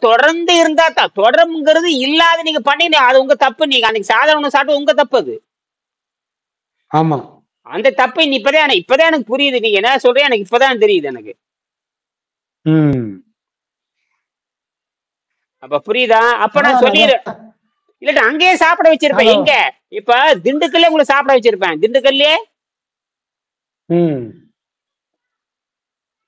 தொடர்ந்து இருந்தா தான். தொடர்புங்கிறது இல்லாத நீங்க பண்ணீங்க, அது உங்க தப்பு. நீங்க அன்னைக்கு சாதாரண உணவு சாப்பிட்டு உங்க தப்பு அது. ஆமா. அந்த தப்பு இப்பதான் எனக்கு புரியுது. நீங்க என்ன சொல்றீங்க எனக்கு இப்பதான் தெரியுது எனக்கு. ம். அப்ப புரியுதா? அப்ப நான் பரவாயில்ல. சொல்லிடுறேன். இல்லட்டா அங்கேயே சாப்பிட வச்சிருப்பேன். ஹலோ. எங்க? இப்ப திண்டுக்கல்லே உங்களை சாப்பிட வச்சிருப்பேன். திண்டுக்கல்லே ம்.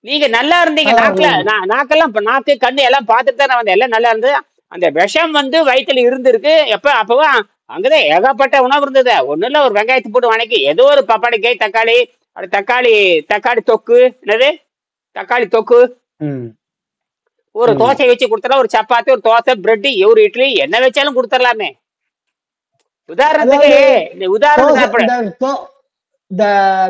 நீங்க நல்லா இருந்தீங்க. பரவாயில்ல. நாக்கெல்லாம் இப்ப நாக்கு கண்ணு எல்லாம் பார்த்துட்டு தான் நான் வந்தேன். எல்லாம் நல்லா இருந்தது. அந்த விஷம் வந்து வயித்துல இருந்திருக்கு. அப்பவும் அங்கதான் ஏகப்பட்ட உணவு இருந்தது. ஒண்ணு இல்ல, ஒரு வெங்காயத்தை போட்டு வணக்கி ஏதோ ஒரு பப்பாளிக்காய், தக்காளி, தக்காளி தொக்கு, என்னது தக்காளி தொக்கு, ம். ஒரு ம். தோசை வச்சு கொடுத்துடலாம். ஒரு சப்பாத்தி, ஒரு தோசை, பிரெட், ஒரு இட்லி, என்ன வச்சாலும் கொடுத்துடலாமே. உதாரணத்துக்கு அதாவது இந்த உதாரணம் தோசை, சாப்பிட. இந்த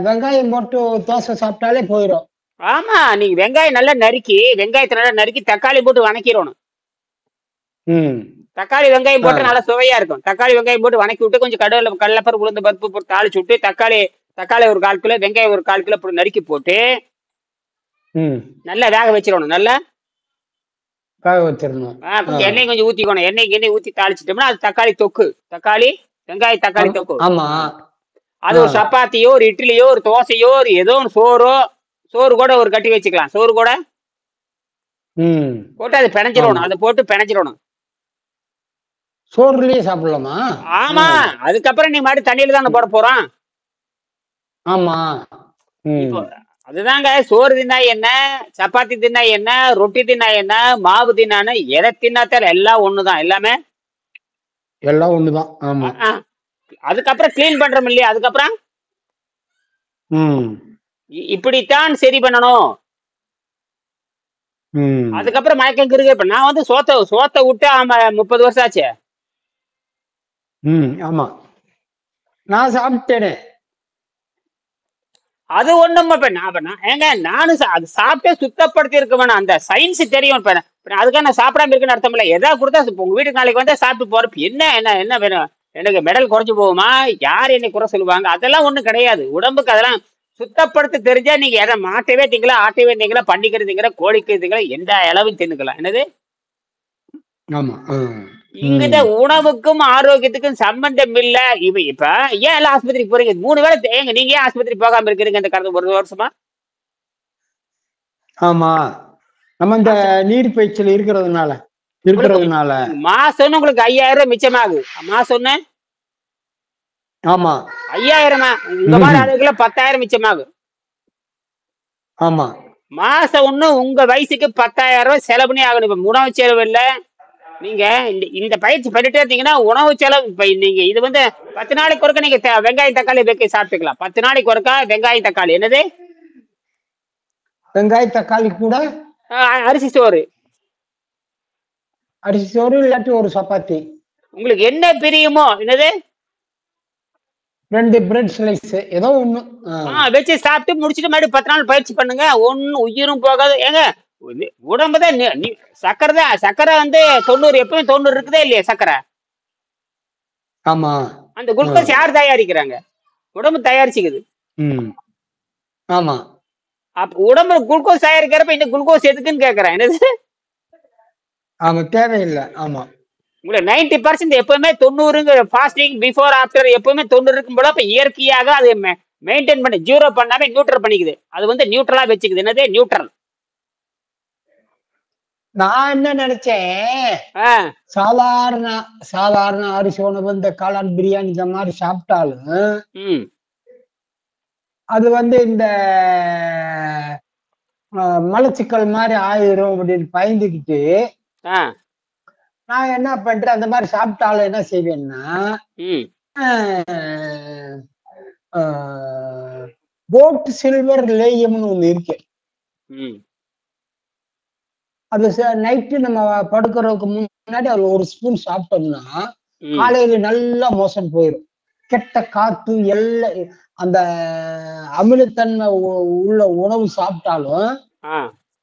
வெங்காயம் போட்டு தோசை சாப்பிட்டாலே போயிடும். ஆமா, நீங்க வெங்காயத்தை நல்லா நறுக்கி தக்காளி போட்டு வணக்கிடணும். ம். தக்காளி வெங்காயம் ஆ. போட்டு நல்லா சுவையா இருக்கும். தக்காளி வெங்காயம் போட்டு வணக்கி விட்டு கொஞ்சம் கடலைப்பருப்பு, உளுந்த பருப்பு போட்டு தாளிச்சு விட்டு தக்காளி ஒரு 1/4 கிலோ, வெங்காயம் ஒரு 1/4 கிலோ போட்டு நறுக்கி போட்டு ம். நல்லா வேக வச்சிடணும். நல்லா வேக வச்சிடணும். கொஞ்சம் எண்ணெய் கொஞ்சம் ஊத்திக்கணும். எண்ணெய் ஊத்தி தாளிச்சிட்டோம்னா அது தக்காளி தொக்கு. தக்காளி தொக்கு. ஆமா. அது ஒரு சப்பாத்தியோ, ஒரு இட்லியோ, ஒரு தோசையோ, ஒரு ஏதோ ஒரு சோறு கூட ஒரு கட்டி வச்சுக்கலாம். சோறு கூட ம். போட்டு அது பிணைஞ்சிடணும். அதை போட்டு பிணைஞ்சிடணும். சோறுலயே சாப்பிடலாமா? ஆமா, அதுக்கப்புறம் நீ மாதிரி தண்ணியில தானே போட போறோம். ஆமா. இப்போ அதுதாங்க, சோறு தின்னா என்ன, சப்பாத்தி தின்னா என்ன, ரொட்டி தின்னா என்ன, மாவு தின்னான்னு எதை தின்னாத்தால எல்லாம் ஒண்ணுதான் எல்லாமே. எல்லாம் ஒண்ணுதான். ஆமா. அதுக்கப்புறம் கிளீன் பண்றோம் இல்லையா? அதுக்கப்புறம் ம். இப்படித்தான் சரி பண்ணணும். ம். அதுக்கப்புறம் மயக்கம் கிருக்கு. இப்ப நான் வந்து சோத்த விட்டு 30 வருஷம் ஆச்சு. ம். ஆமா, நான் சாப்பிட்டேனே. அது ஒண்ணும் ஏங்க நானும் அது சாப்பிட்டே சுத்தப்படுத்தி இருக்க வேணும். அந்த சயின்ஸ் தெரியும். இப்ப அதுக்காக நான் சாப்பிடாம இருக்குன்னு அர்த்தம் இல்ல. எதா கொடுத்தா உங்க வீட்டுக்கு நாளைக்கு வந்தா சாப்பிட்டு போறப்ப என்ன வேணும்? எனக்கு மெடல் குறைஞ்சு போகுமா? யார் என்னை குறை சொல்லுவாங்க? அதெல்லாம் ஒண்ணும் கிடையாது. உடம்புக்கு அதெல்லாம் சுத்தப்படுத்த தெரிஞ்சா நீங்க எதை மாட்டவே திங்களா, ஆட்டவே திங்களா, பண்ணிக்கிறது திங்களா, கோழிக்கு திங்களா, எந்த அளவும் தின்னுக்கலாம். என்னது ஆமா. இங்கிட்ட உணவுக்கும் ஆரோக்கியத்துக்கும் சம்பந்தம் இல்ல. இப்ப ஏன் எல்லாம் ஆஸ்பத்திரிக்கு போறீங்க? 3 வேளை ஏங்க நீங்க ஏன் ஆஸ்பத்திரி போகாம இருக்கிறீங்க இந்த கடந்த 1 வருஷமா? ஆமா. நம்ம இந்த மாசம் நீர்ப்பயிற்சியில் உங்களுக்கு இருக்கிறதுனால மாசம்னு உங்களுக்கு 5000 மிச்சமாகும். மாசம்னு ஆமா 5000 உங்க மாதிரி ஆளுக்குள்ள 10,000 மிச்சமாகும். ஆமா மாசம் ஒண்ணு உங்க வயசுக்கு 10,000 செலவு பண்ணி ஆகணும். இப்ப உணவு செலவு இல்ல. நீங்க இந்த பயிற்சி பண்ணிட்டே இருந்தீங்கன்னா உணவு செலவு இப்ப நீங்க இது வந்து 10 நாளைக்கு ஒருக்க நீங்க வெங்காயம் தக்காளி வைக்க சாப்பிட்டுக்கலாம். 10 நாளைக்கு ஒருக்கா வெங்காயம் தக்காளி என்னது வெங்காய தக்காளி கூட அரிசி சோறு. அரிசி சோறு இல்லாட்டி ஒரு சப்பாத்தி, உங்களுக்கு என்ன பிரியுமோ என்னது 2 பிரெட் ஸ்லைஸ் ஏதோ ஒண்ணு. வச்சு சாப்பிட்டு முடிச்சுட்டு மறுபடியும் 10 நாள் பயிற்சி பண்ணுங்க. ஒன்னும் உயிரும் போகாது. ஏங்க உடம்பு தான் சக்கரை தான். சக்கரை வந்து 90 எப்பவும் 90 இருக்குதே இல்லையா சக்கரை. ஆமா அந்த குளுக்கோஸ் யார் தயாரிக்கிறாங்க? உடம்பு தயாரிச்சுக்குது. ஆமா அப்ப உடம்பு குளுக்கோஸ் தயாரிக்கிறப்ப இந்த குளுக்கோஸ் எதுக்குன்னு கேக்குறேன். என்னது ஆமா தேவையில்லை. ஆமா உங்களுக்கு 90% எப்பவுமே 90 ஃபாஸ்டிங் பிஃபோர் ஆஃப்டர் எப்பவுமே 90 இருக்கும் போல. அப்ப இயற்கையாக அது மெயின்டைன் பண்ணி 0 பண்ணாம நியூட்ரல் பண்ணிக்குது. அது வந்து நியூட்ரலா வச்சுக்குது. என்னது நியூட்ரல். நான் என்ன நினைச்சேன், சாதாரண அரிசி உணவு இந்த காளான் பிரியாணி இந்த மாதிரி சாப்பிட்டாலும் அது வந்து இந்த மலச்சிக்கல் மாதிரி ஆயிரும் அப்படின்னு பயந்துக்கிட்டு நான் என்ன பண்றேன், அந்த மாதிரி சாப்பிட்டாலும் என்ன செய்வேன்னா கோட் சில்வர் லேயம்னு ஒண்ணு இருக்கு. அது நைட்டு நம்ம படுக்கிறதுக்கு முன்னாடி அது ஒரு ஸ்பூன் சாப்பிட்டோம்னா காலையில நல்லா மோசம் போயிடும். கெட்ட காத்து எல்லாம் அந்த அமிலத்தன்மை உள்ள உணவு சாப்பிட்டாலும்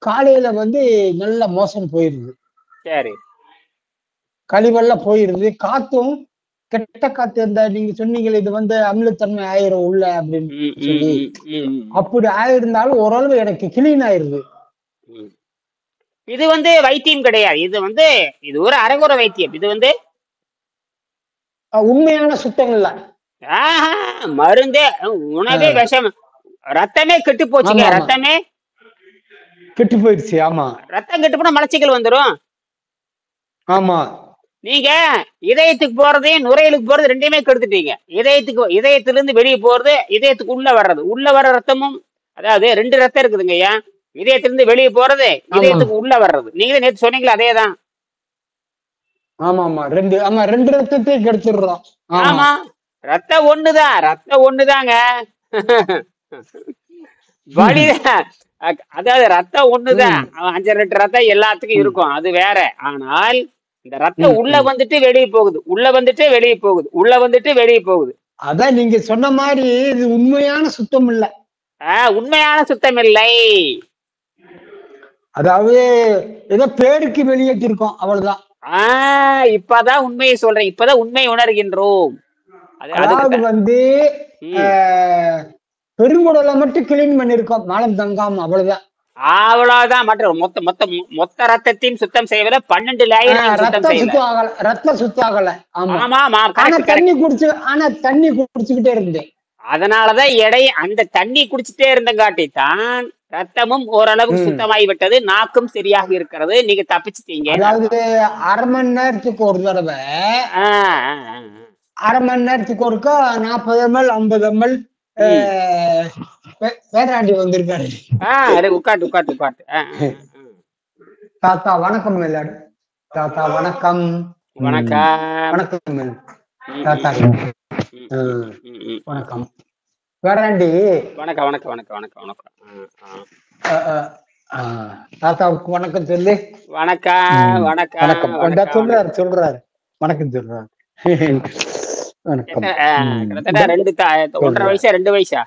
காலையில வந்து நல்ல மோசம் போயிருது. சரி, கழிவெல்லாம் போயிருது. காத்தும் கெட்ட காத்து இந்த நீங்க சொன்னீங்களே இது வந்து அமிலத்தன்மை ஆயிரும் உள்ள அப்படின்னு சொல்லி, அப்படி ஆயிருந்தாலும் ஓரளவு எனக்கு கிளீன் ஆயிருது. இது வந்து வைத்தியம் கிடையாது. இது வந்து இது ஒரு அரைகுறை வைத்தியம். இது வந்து உண்மையான சுத்தம் இல்ல. மருந்தே உணவே விஷம். ரத்தமே கெட்டு போச்சுங்க. ரத்தமே கெட்டு போயிடுச்சு. ஆமா ரத்தம் கெட்டு போனா மலச்சிக்கல் வந்துடும். ஆமா நீங்க இதயத்துக்கு போறதையும் நுரையீரலுக்கு போறது ரெண்டையுமே கெடுத்துட்டீங்க. இதயத்துல இருந்து வெளியே போறது, இதயத்துக்கு உள்ள வர்ற ரத்தமும், அதாவது 2 ரத்தம் இருக்குதுங்க ஐயா. இதயத்திலிருந்து வெளியே போறது, இதயத்துக்கு உள்ள வர்றது. நீங்க நேற்று சொன்னீங்களா? அதேதான். ஆமா 2 ரத்தத்தையும் கெடுத்துடுறோம். ஆமா ரத்தம் ஒண்ணுதாங்க. வலிதான். அதாவது ரத்தம் ஒண்ணுதான். 5 லிட்டர் ரத்தம் எல்லாத்துக்கும் இருக்கும், அது வேற. ஆனால் இந்த ரத்தம் உள்ள வந்துட்டு வெளியே போகுது, உள்ள வந்துட்டு வெளியே போகுது, உள்ள வந்துட்டு வெளியே போகுது. அதான் நீங்க சொன்ன மாதிரி இது உண்மையான சுத்தம் இல்ல. உண்மையான சுத்தம் இல்லை. அதாவது ஏதோ பேருக்கு வெளியேற்றிருக்கோம், அவ்வளவுதான். இப்பதான் உண்மையை சொல்றேன். இப்பதான் உண்மையை உணர்கின்றோம். அதாவது வந்து பெருங்குடலை மட்டும் கிளீன் பண்ணிருக்கோம், மலம் தங்காம, அவ்வளவுதான். மற்ற மொத்த ரத்தத்தையும் சுத்தம் செய்வத 12 லேயர் ரத்தம் சுத்தம் ஆகல. தண்ணி குடிச்சுக்கிட்டே இருந்தேன். அதனாலதான் அந்த தண்ணி குடிச்சுட்டே இருந்தங்காட்டி தான் ரத்தமும் ஓரளவுக்கு சுத்தமாகி விட்டது. நாக்கும் சரியாக இருக்கிறது. நீங்க தப்பிச்சுட்டீங்க. அதாவது அரை மணி நேரத்துக்கு ஒரு தடவை, அரை மணி நேரத்துக்கு ஒருக்கா 40 ml 50 ml வேறாண்டி வந்திருக்காரு. உட்காட்டு. தாத்தா வணக்கம் எல்லாரும். தாத்தா வணக்கம். வணக்கம் தாத்தா. வணக்கம் வேறாண்டி. வணக்கம். தாத்தாவுக்கு வணக்கம் சொல்லு. வணக்கம் சொல்றாரு வணக்கம் சொல்றாரு. வணக்கம். 1.5 வயசா 2 வயசா?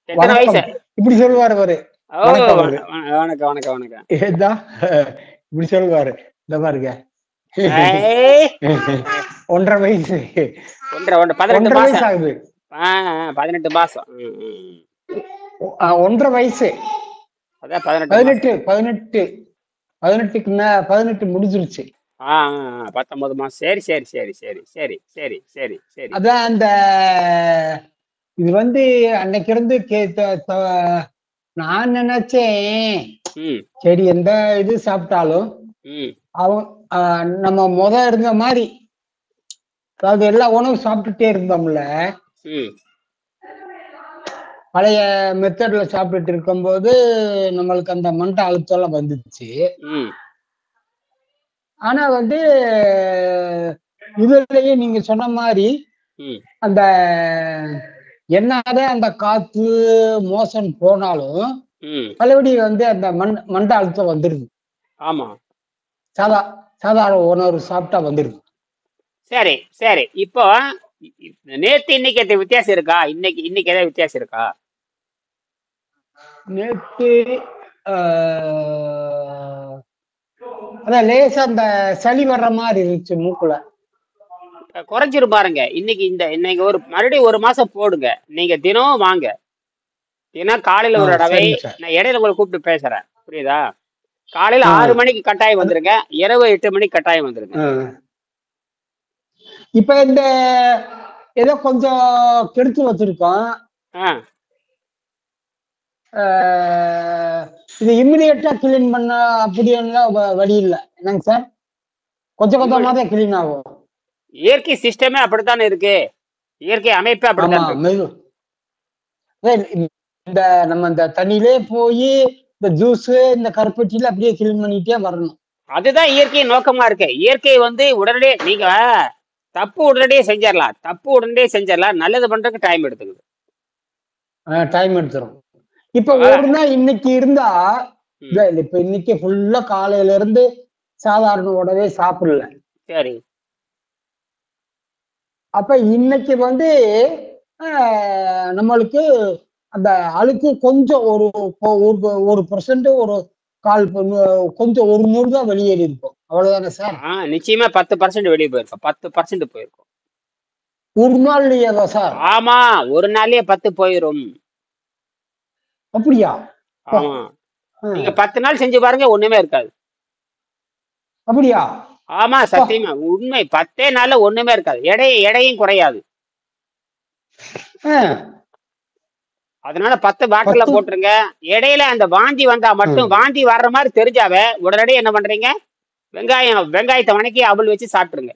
எத்தனை வயசு? இப்படி சொல்லுவாரு அவரு. வணக்கம். இப்படி சொல்லுவாரு. இந்த பாருங்க, 1.5 வயசு. 18 வயசு ஆகுது. 18 மாசம். 1.5 வயசு. 18 முடிஞ்சிருச்சு. 19 மாசம். சரி. அதான் அந்த இது வந்து அன்னைக்கு இருந்து நான் நினைச்சேன் ம் சரி எந்த இது சாப்பிட்டாலும் ம் அவன் நம்ம இருந்த மாதிரி, அதாவது எல்லா உணவும் சாப்பிட்டுட்டே இருந்தோம்ல, ம் பழைய மெத்தட்ல சாப்பிட்டுட்டு இருக்கும்போது நம்மளுக்கு அந்த மண்டை அழுத்தம் எல்லாம் வந்துச்சு. ம் ஆனா வந்து இதுலயே நீங்க சொன்ன மாதிரி ம் அந்த என்னதான் அந்த காத்து மோசன் போனாலும் ம் பழையபடி வந்து அந்த மண்டை அழுத்தம் வந்துருது. ஆமா. சாதா சாதாரண உணவு சாப்பிட்டா வந்துருது. சரி சரி. இப்போ நேத்து இன்னைக்கு எந்த வித்தியாசம் இருக்கா? இன்னைக்கு ஏதாவது வித்தியாசம் இருக்கா? நேற்று ஆஹ், அதான் லேசா அந்த சளி வர்ற மாதிரி இருந்துச்சு மூக்குல. குறைஞ்சிரும் பாருங்க. இன்னைக்கு மறுபடியும் 1 மாசம் போடுங்க. நீங்க தினம் வாங்க. தினம் காலையில ஒரு தடவை. சரிங்க சார். நான் இடையில உங்களை கூப்பிட்டு பேசுறேன், புரியுதா? காலையில ஆ, 6 மணிக்கு கட்டாயம் அது வந்துருங்க. இரவு 8 மணிக்கு கட்டாயம் வந்துருங்க. ஆ. இப்ப இந்த ஏதோ கொஞ்சம் கெடுத்து வச்சிருக்கோம். ஆ இது இம்மிடியட்டா கிளீன் பண்ண அப்படியெல்லாம் வழி இல்லை என்னங்க சார்? கொஞ்சம் கொஞ்சமா தான் கிளீன் ஆகும். இயற்கை சிஸ்டமே அப்படித்தானே இருக்கு. இயற்கை அமைப்பே ஆமா, அப்படித்தான் இருக்கு. இந்த நம்ம இந்த தண்ணியிலே போய் இந்த ஜூஸ் இந்த கருப்பட்டியில அப்படியே கிளீன் பண்ணிட்டே வரணும். அதுதான் இயற்கையின் நோக்கமா இருக்கு. இயற்கை உடனடியே நீங்க தப்பு உடனடியே செஞ்சிடலாம். நல்லது பண்றதுக்கு டைம் எடுத்துக்குது. டைம் எடுத்துரும். இப்ப ஒரு நாள் இன்னைக்கு இருந்தா இப்ப இன்னைக்கு ஃபுல்லா காலையில இருந்து சாதாரண உணவே சாப்பிடல. சரி. அப்ப இன்னைக்கு வந்து நம்மளுக்கு அந்த அழுக்கு கொஞ்சம் ஒரு % ஒரு கால் கொஞ்சம் ஒரு 100 தான் வெளியேறி இருக்கும். அவ்வளவுதானே சார்? நிச்சயமா 10% வெளியே போயிருக்கும். 10% போயிருக்கும். ஒரு நாள்லயே தான் சார்? ஆமா, ஒரு நாள்லயே 10 போயிரும். அப்படியா? ஆமா, நீங்க 10 நாள் செஞ்சு பாருங்க, ஒண்ணுமே இருக்காது. அப்படியா? ஆமா, சத்தியமா உண்மை. 10 நாள்ல ஒண்ணுமே இருக்காது. எடையும் குறையாது. அதனால 10 பாட்டில போட்டுருங்க. இடையில அந்த வாந்தி வந்தா மட்டும், வாந்தி வர்ற மாதிரி தெரிஞ்சாவே உடனடியே என்ன பண்றீங்க, வெங்காயத்தை வணக்கி அவள் வச்சு சாப்பிட்டுருங்க.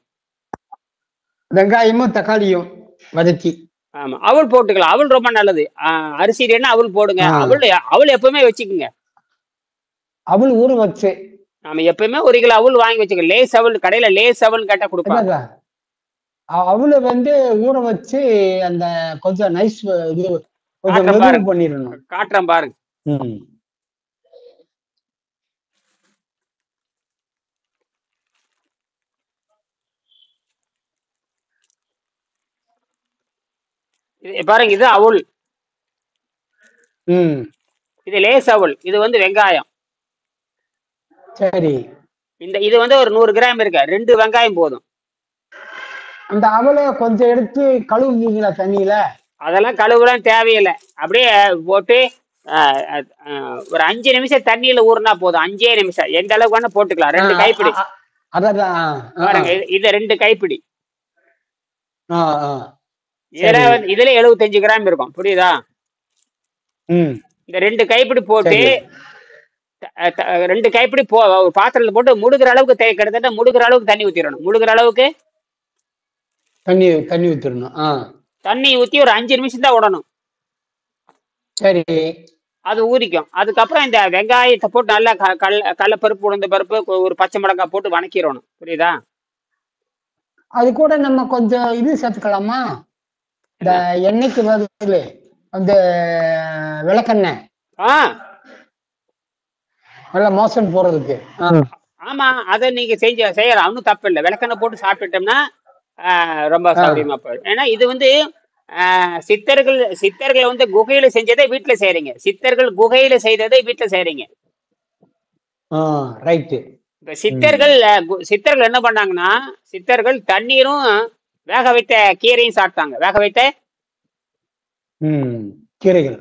வெங்காயமும் தக்காளியும் வதக்கி. ஆமா, அவள் போட்டுக்கலாம். அவள் ரொம்ப நல்லது. அரிசி இல்லைன்னா அவள் போடுங்க. அவள் எப்பவுமே வச்சுக்குங்க. அவள் ஊற வச்சு நாம எப்பவுமே 1 கிலோ அவள் வாங்கி வச்சுக்க. லேஸ் அவள், கடையில லேஸ் அவள் கேட்டா கொடுப்பாங்க. அவளை வந்து ஊற வச்சு அந்த கொஞ்சம் நைஸ் இது கொஞ்சம் பண்ணிடணும். காட்டுறேன் பாருங்க. பாருங்க, இது அவள். இது லேஸ் அவள். இது வெங்காயம். சரி. இது ஒரு 100 கிராம் இருக்கு. 2 வெங்காயம் போதும். அந்த அவளை கொஞ்சம் எடுத்து கழுவுவீங்களா தண்ணியில? அதெல்லாம் கழுவுலாம் தேவையில்லை. அப்படியே போட்டு ஒரு 5 நிமிஷம் தண்ணியில ஊறினா போதும். 5 நிமிஷம் எந்த அளவுக்கு வேணா போட்டுக்கலாம். 2 கைப்பிடி. பாருங்க, இது 2 கைப்பிடி. இதுல 75 கிராம் இருக்கும், புரியுதா? இந்த 2 கைப்பிடி போட்டு 2 கைப்பிடி ஒரு பாத்திரத்துல போட்டு முழுகிற அளவுக்கு கிட்டத்தட்ட முழுகிற அளவுக்கு தண்ணி ஊத்திடணும். முழுகிற அளவுக்கு தண்ணி ஊத்திடணும். தண்ணி ஊத்தி ஒரு 5 நிமிஷம் தான் விடணும். சரி. அது ஊறிக்கும். அதுக்கப்புறம் இந்த வெங்காயத்தை போட்டு நல்லா கடலைப்பருப்பு, உளுந்த பருப்பு, ஒரு பச்சை மிளகாய் போட்டு வணக்கிடணும், புரியுதா? அது கூட நம்ம கொஞ்சம் இது சேர்த்துக்கலாமா? இந்த எண்ணெய்க்கு பதில் அந்த விளக்கெண்ணெய். நல்லா மோசம் போறதுக்கு. ஆமா, அதை நீங்க செய்யலாம். ஒன்றும் தப்பு இல்லை. விளக்கெண்ணெய் போட்டு சாப்பிட்டுட்டோம்னா ரொம்ப சௌகரியமா போயிடும். ஏன்னா இது சித்தர்கள் குகையில செஞ்சதை வீட்டுல செய்யறீங்க. சித்தர்கள் குகையில செய்ததை வீட்டுல செய்யறீங்க. இப்ப சித்தர்கள் என்ன பண்ணாங்கன்னா, சித்தர்கள் தண்ணீரும் வேக வைத்த கீரையும் சாப்பிட்டாங்க. வேக வைத்த கீரைகள்.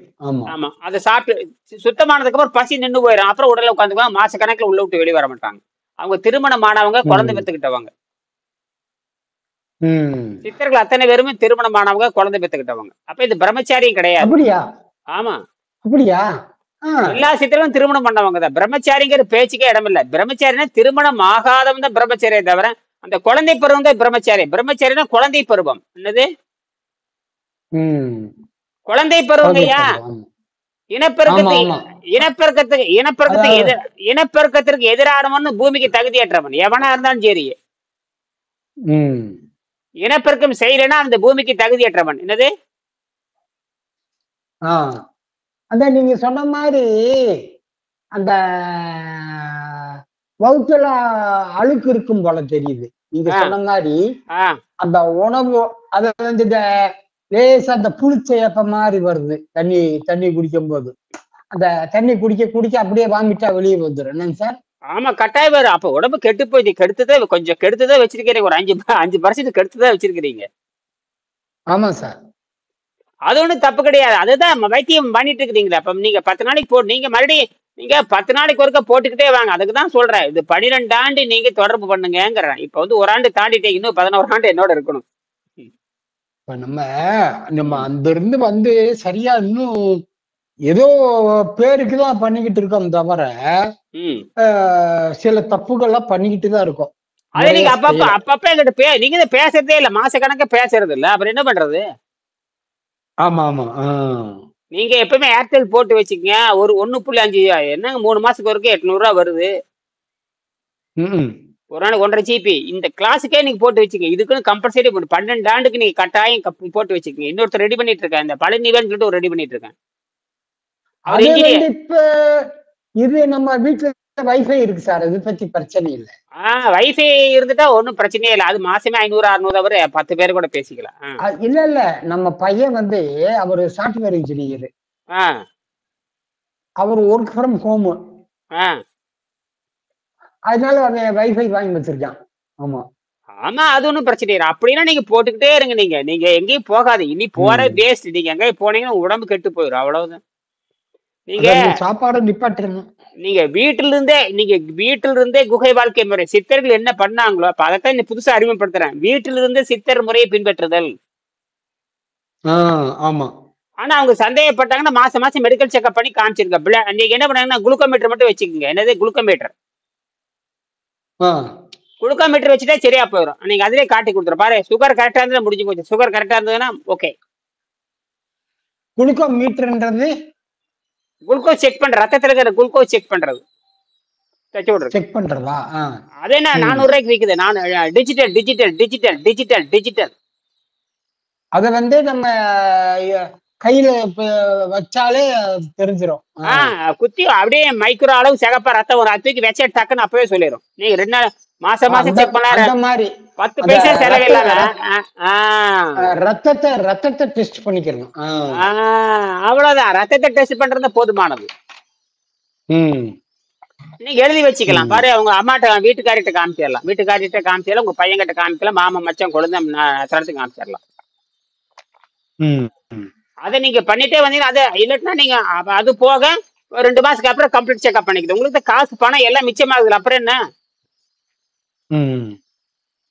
ஆமா, அதை சாப்பிட்டு சுத்தமானதுக்கு அப்புறம் பசி நின்று போயிடும். அப்புறம் உடல்ல உட்காந்துக்குவாங்க. மாசக்கணக்கில் உள்ள விட்டு வெளியே வர மாட்டாங்க. அவங்க திருமணமானவங்க, குழந்தை பெற்றுக்கிட்டவங்க. சித்தர்கள் அத்தனை பேருமே திருமணமானவங்க, குழந்தை பெற்றுக்கிட்டவங்க. அப்ப இது பிரம்மச்சாரியும் கிடையாது. அப்படியா? ஆமா. அப்படியா? எல்லா சித்தர்களும் திருமணம் பண்ணவங்க தான். பிரம்மச்சாரிங்கிற பேச்சுக்கே இடமில்ல. பிரம்மச்சாரினா திருமணம் ஆகாதவன் தான் பிரம்மச்சாரியை தவிர அந்த குழந்தை பருவம் தான் பிரம்மச்சாரி. பிரம்மச்சாரினா குழந்தை பருவம். என்னது குழந்தை பருவங்கய்யா. இனப்பெருக்கத்திற்கு எதிரானவன் பூமிக்கு தகுதியற்றவன் எவனா இருந்தாலும் சரி. இனப்பெருக்கம் செய்யலன்னா அந்த பூமிக்கு தகுதியற்றவன். என்னது அதான் நீங்க சொன்ன மாதிரி அந்த வகுத்துல அழுக்கு இருக்கும் போல தெரியுது. நீங்க சொன்ன மாதிரி அந்த உணவு அத வந்து லேசா அந்த புளிச்ச ஏப்ப மாதிரி வருது. தண்ணி குடிக்கும் போது அந்த தண்ணி குடிக்க அப்படியே வாமிட்டா வெளியே வந்துடும். என்னங்க சார்? ஆமா, கட்டாயம் வரும். அப்ப உடம்பு கெட்டு போய் கெடுத்துதான் கொஞ்சம் கெடுத்துதான் வச்சிருக்கிறீங்க. ஒரு 5% கெடுத்துதான் வச்சிருக்கிறீங்க. ஆமா சார், அது ஒண்ணும் தப்பு கிடையாது. அதுதான் வைத்தியம் பண்ணிட்டு இருக்கிறீங்களா? அப்ப நீங்க 10 நாளைக்கு போட்டு நீங்க மறுபடியும் நீங்க 10 நாளைக்கு ஒருக்க போட்டுக்கிட்டே வாங்க. அதுக்குதான் சொல்றேன். இது 12 ஆண்டு நீங்க தொடர்பு பண்ணுங்கிறேன். இப்ப வந்து ஒரு ஆண்டு தாண்டிட்டே, இன்னும் 11 ஆண்டு என்னோட இருக்கணும். இப்ப நம்ம அந்த இருந்து வந்து சரியா இன்னும் ஏதோ பேருக்குதான் பண்ணிக்கிட்டு இருக்கோம் தவிர சில தப்புகள்லாம் பண்ணிக்கிட்டு தான் இருக்கோம். அதே நீங்க அப்பப்ப எங்கிட்ட நீங்க பேசுறதே இல்ல, மாச கணக்க பேசுறது இல்ல, அப்புறம் என்ன பண்றது? ஆமா ஆமா. நீங்க எப்பவுமே ஏர்டெல் போட்டு வச்சுக்கங்க. ஒரு 1.5 என்னங்க 3 மாசத்துக்கு ஒருக்க 800 ரூபா வருது. ஒரு நாளைக்கு 1.5 GB. இந்த கிளாஸுக்கே நீங்க போட்டு வச்சுக்கங்க. இதுக்குன்னு கம்பல்சரி 12 ஆண்டுக்கு நீங்க கட்டாயம் போட்டு வச்சுக்கங்க. இன்னொருத்தர் ரெடி பண்ணிட்டு இருக்கேன். இந்த பழனிவேல்னு சொல்லிட்டு ஒரு ரெடி பண்ணிட்டு இருக்கேன். இப்ப இது நம்ம வீட்டுல வைஃபை இருக்கு சார், இது பத்தி பிரச்சனை இல்லை. வைஃபை இருந்துட்டா ஒன்னும் பிரச்சனையே இல்லை. அது மாசமே 500-600 வரை 10 பேர் கூட பேசிக்கலாம். இல்ல நம்ம பையன் வந்து அவரு சாஃப்ட்வேர் இன்ஜினியர். அவர் ஒர்க் ஃப்ரம் ஹோம். அதனால அவன் வைஃபை வாங்கி வச்சிருக்கான். ஆமா ஆமா, அது ஒன்றும் பிரச்சனை இல்லை. அப்படின்னா நீங்க போட்டுக்கிட்டே இருங்க. நீங்க எங்கேயும் போகாது. இனி போற வேஸ்ட். நீங்க எங்கேயும் போனீங்கன்னா உடம்பு கெட்டு போயிடும். அவ்வளவுதான். நீங்க சாப்பாடு நிப்பாட்டணும். நீங்க வீட்டில இருந்தே குகை வாழ்க்கை முறை சித்தர்கள் என்ன பண்ணாங்களோ அப்ப அதைத்தான் புதுசா அறிமுகப்படுத்துறேன். வீட்டிலிருந்து சித்தர் முறையை பின்பற்றுதல். ஆமா. ஆனா அவங்க சந்தேகப்பட்டாங்கன்னா மாசம் மாசம் மெடிக்கல் செக்அப் பண்ணி காமிச்சிருக்க. நீங்க என்ன பண்ணாங்கன்னா குளுக்கோமீட்டர் மட்டும் வச்சுக்கோங்க. என்னது குளுக்கோமீட்டர் வச்சுட்டா சரியா போயிடும். நீங்க அதிலே காட்டி கொடுத்துரும். பாரு, சுகர் கரெக்டா இருந்தா முடிஞ்சு போச்சு. சுகர் கரெக்டா இருந்ததுன்னா ஓகே. குளுக்கோமீட்டர்ன்றது குளுக்கோஸ் செக் பண்ற, ரத்தத்துல இருக்கிற குளுக்கோஸ் செக் பண்றது. செக் பண்றதா? அதே நான் 400 ரூபாய்க்கு விக்குது. நான் டிஜிட்டல் அத வந்து நம்ம கையில வச்சாலே தெரிஞ்சிடும். குத்தி அப்படியே மைக்ரோ அளவு சிகப்பா ரத்தம் ஒரு தூக்கி வச்ச டக்குன்னு அப்பவே சொல்லிடும். நீங்க 2 நாள் மாசம் செக் பண்ணலாம். 10 பைசா செலவில்லாம ரத்தத்தை டெஸ்ட் பண்ணிக்கணும். அவ்வளவுதான். ரத்தத்தை டெஸ்ட் பண்றது போதுமானது. நீங்க எழுதி வச்சுக்கலாம். பாரு, அவங்க அம்மாட்ட வீட்டுக்காரிட்ட காமிச்சிடலாம். உங்க பையன் கிட்ட காமிக்கலாம். மாமா மச்சான் குழந்தை தரத்துக்கு காமிச்சிடலாம். அதை நீங்க பண்ணிட்டே வந்தீங்கன்னா அது இல்லைன்னா நீங்க அது போக 2 மாசத்துக்கு அப்புறம் கம்ப்ளீட் செக்அப் பண்ணிக்குது. உங்களுக்கு காசு பணம் எல்லாம் மிச்சமாகுது. அப்புறம் என்ன?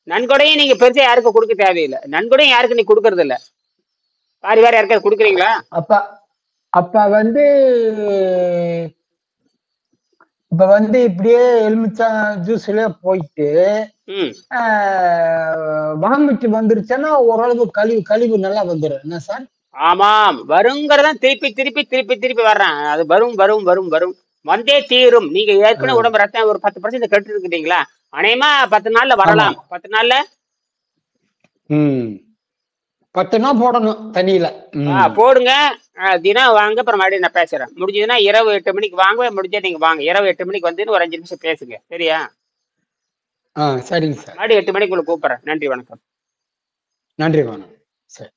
நன்கொடையும் நீங்க பெருசா யாருக்கும் கொடுக்க தேவையில்லை. நன்கொடையும் யாருக்கு நீ கொடுக்கறது இல்ல. வேற யாருக்காவது கொடுக்குறீங்களா? அப்ப வந்து இப்படியே எலுமிச்சா ஜூஸ்ல போயிட்டு வாமிட்டு வந்துருச்சுன்னா ஓரளவு கழிவு நல்லா வந்துடும். என்ன சார்? ஆமாம், வருங்கிறதான் திருப்பி வர்றேன். அது வரும் வந்தே தீரும். நீங்க ஏற்கனவே உடம்பு ரத்தம் ஒரு 10% கெட்டு இருக்குறீங்களா? அநேகமா 10 நாள்ல வரலாம். 10 நாள்ல 10 நாள் போடணும் தண்ணியில. போடுங்க. தினம் வாங்க. அப்புறம் மறுபடியும் நான் பேசுறேன். முடிஞ்சதுன்னா இரவு 8 மணிக்கு வாங்க. முடிஞ்சா நீங்க வாங்க. இரவு 8 மணிக்கு வந்து ஒரு 5 நிமிஷம் பேசுங்க. சரியா? சரிங்க சார். மறுபடியும் 8 மணிக்குள்ள கூப்பிடுறேன். நன்றி, வணக்கம். நன்றி, வணக்கம். சரி.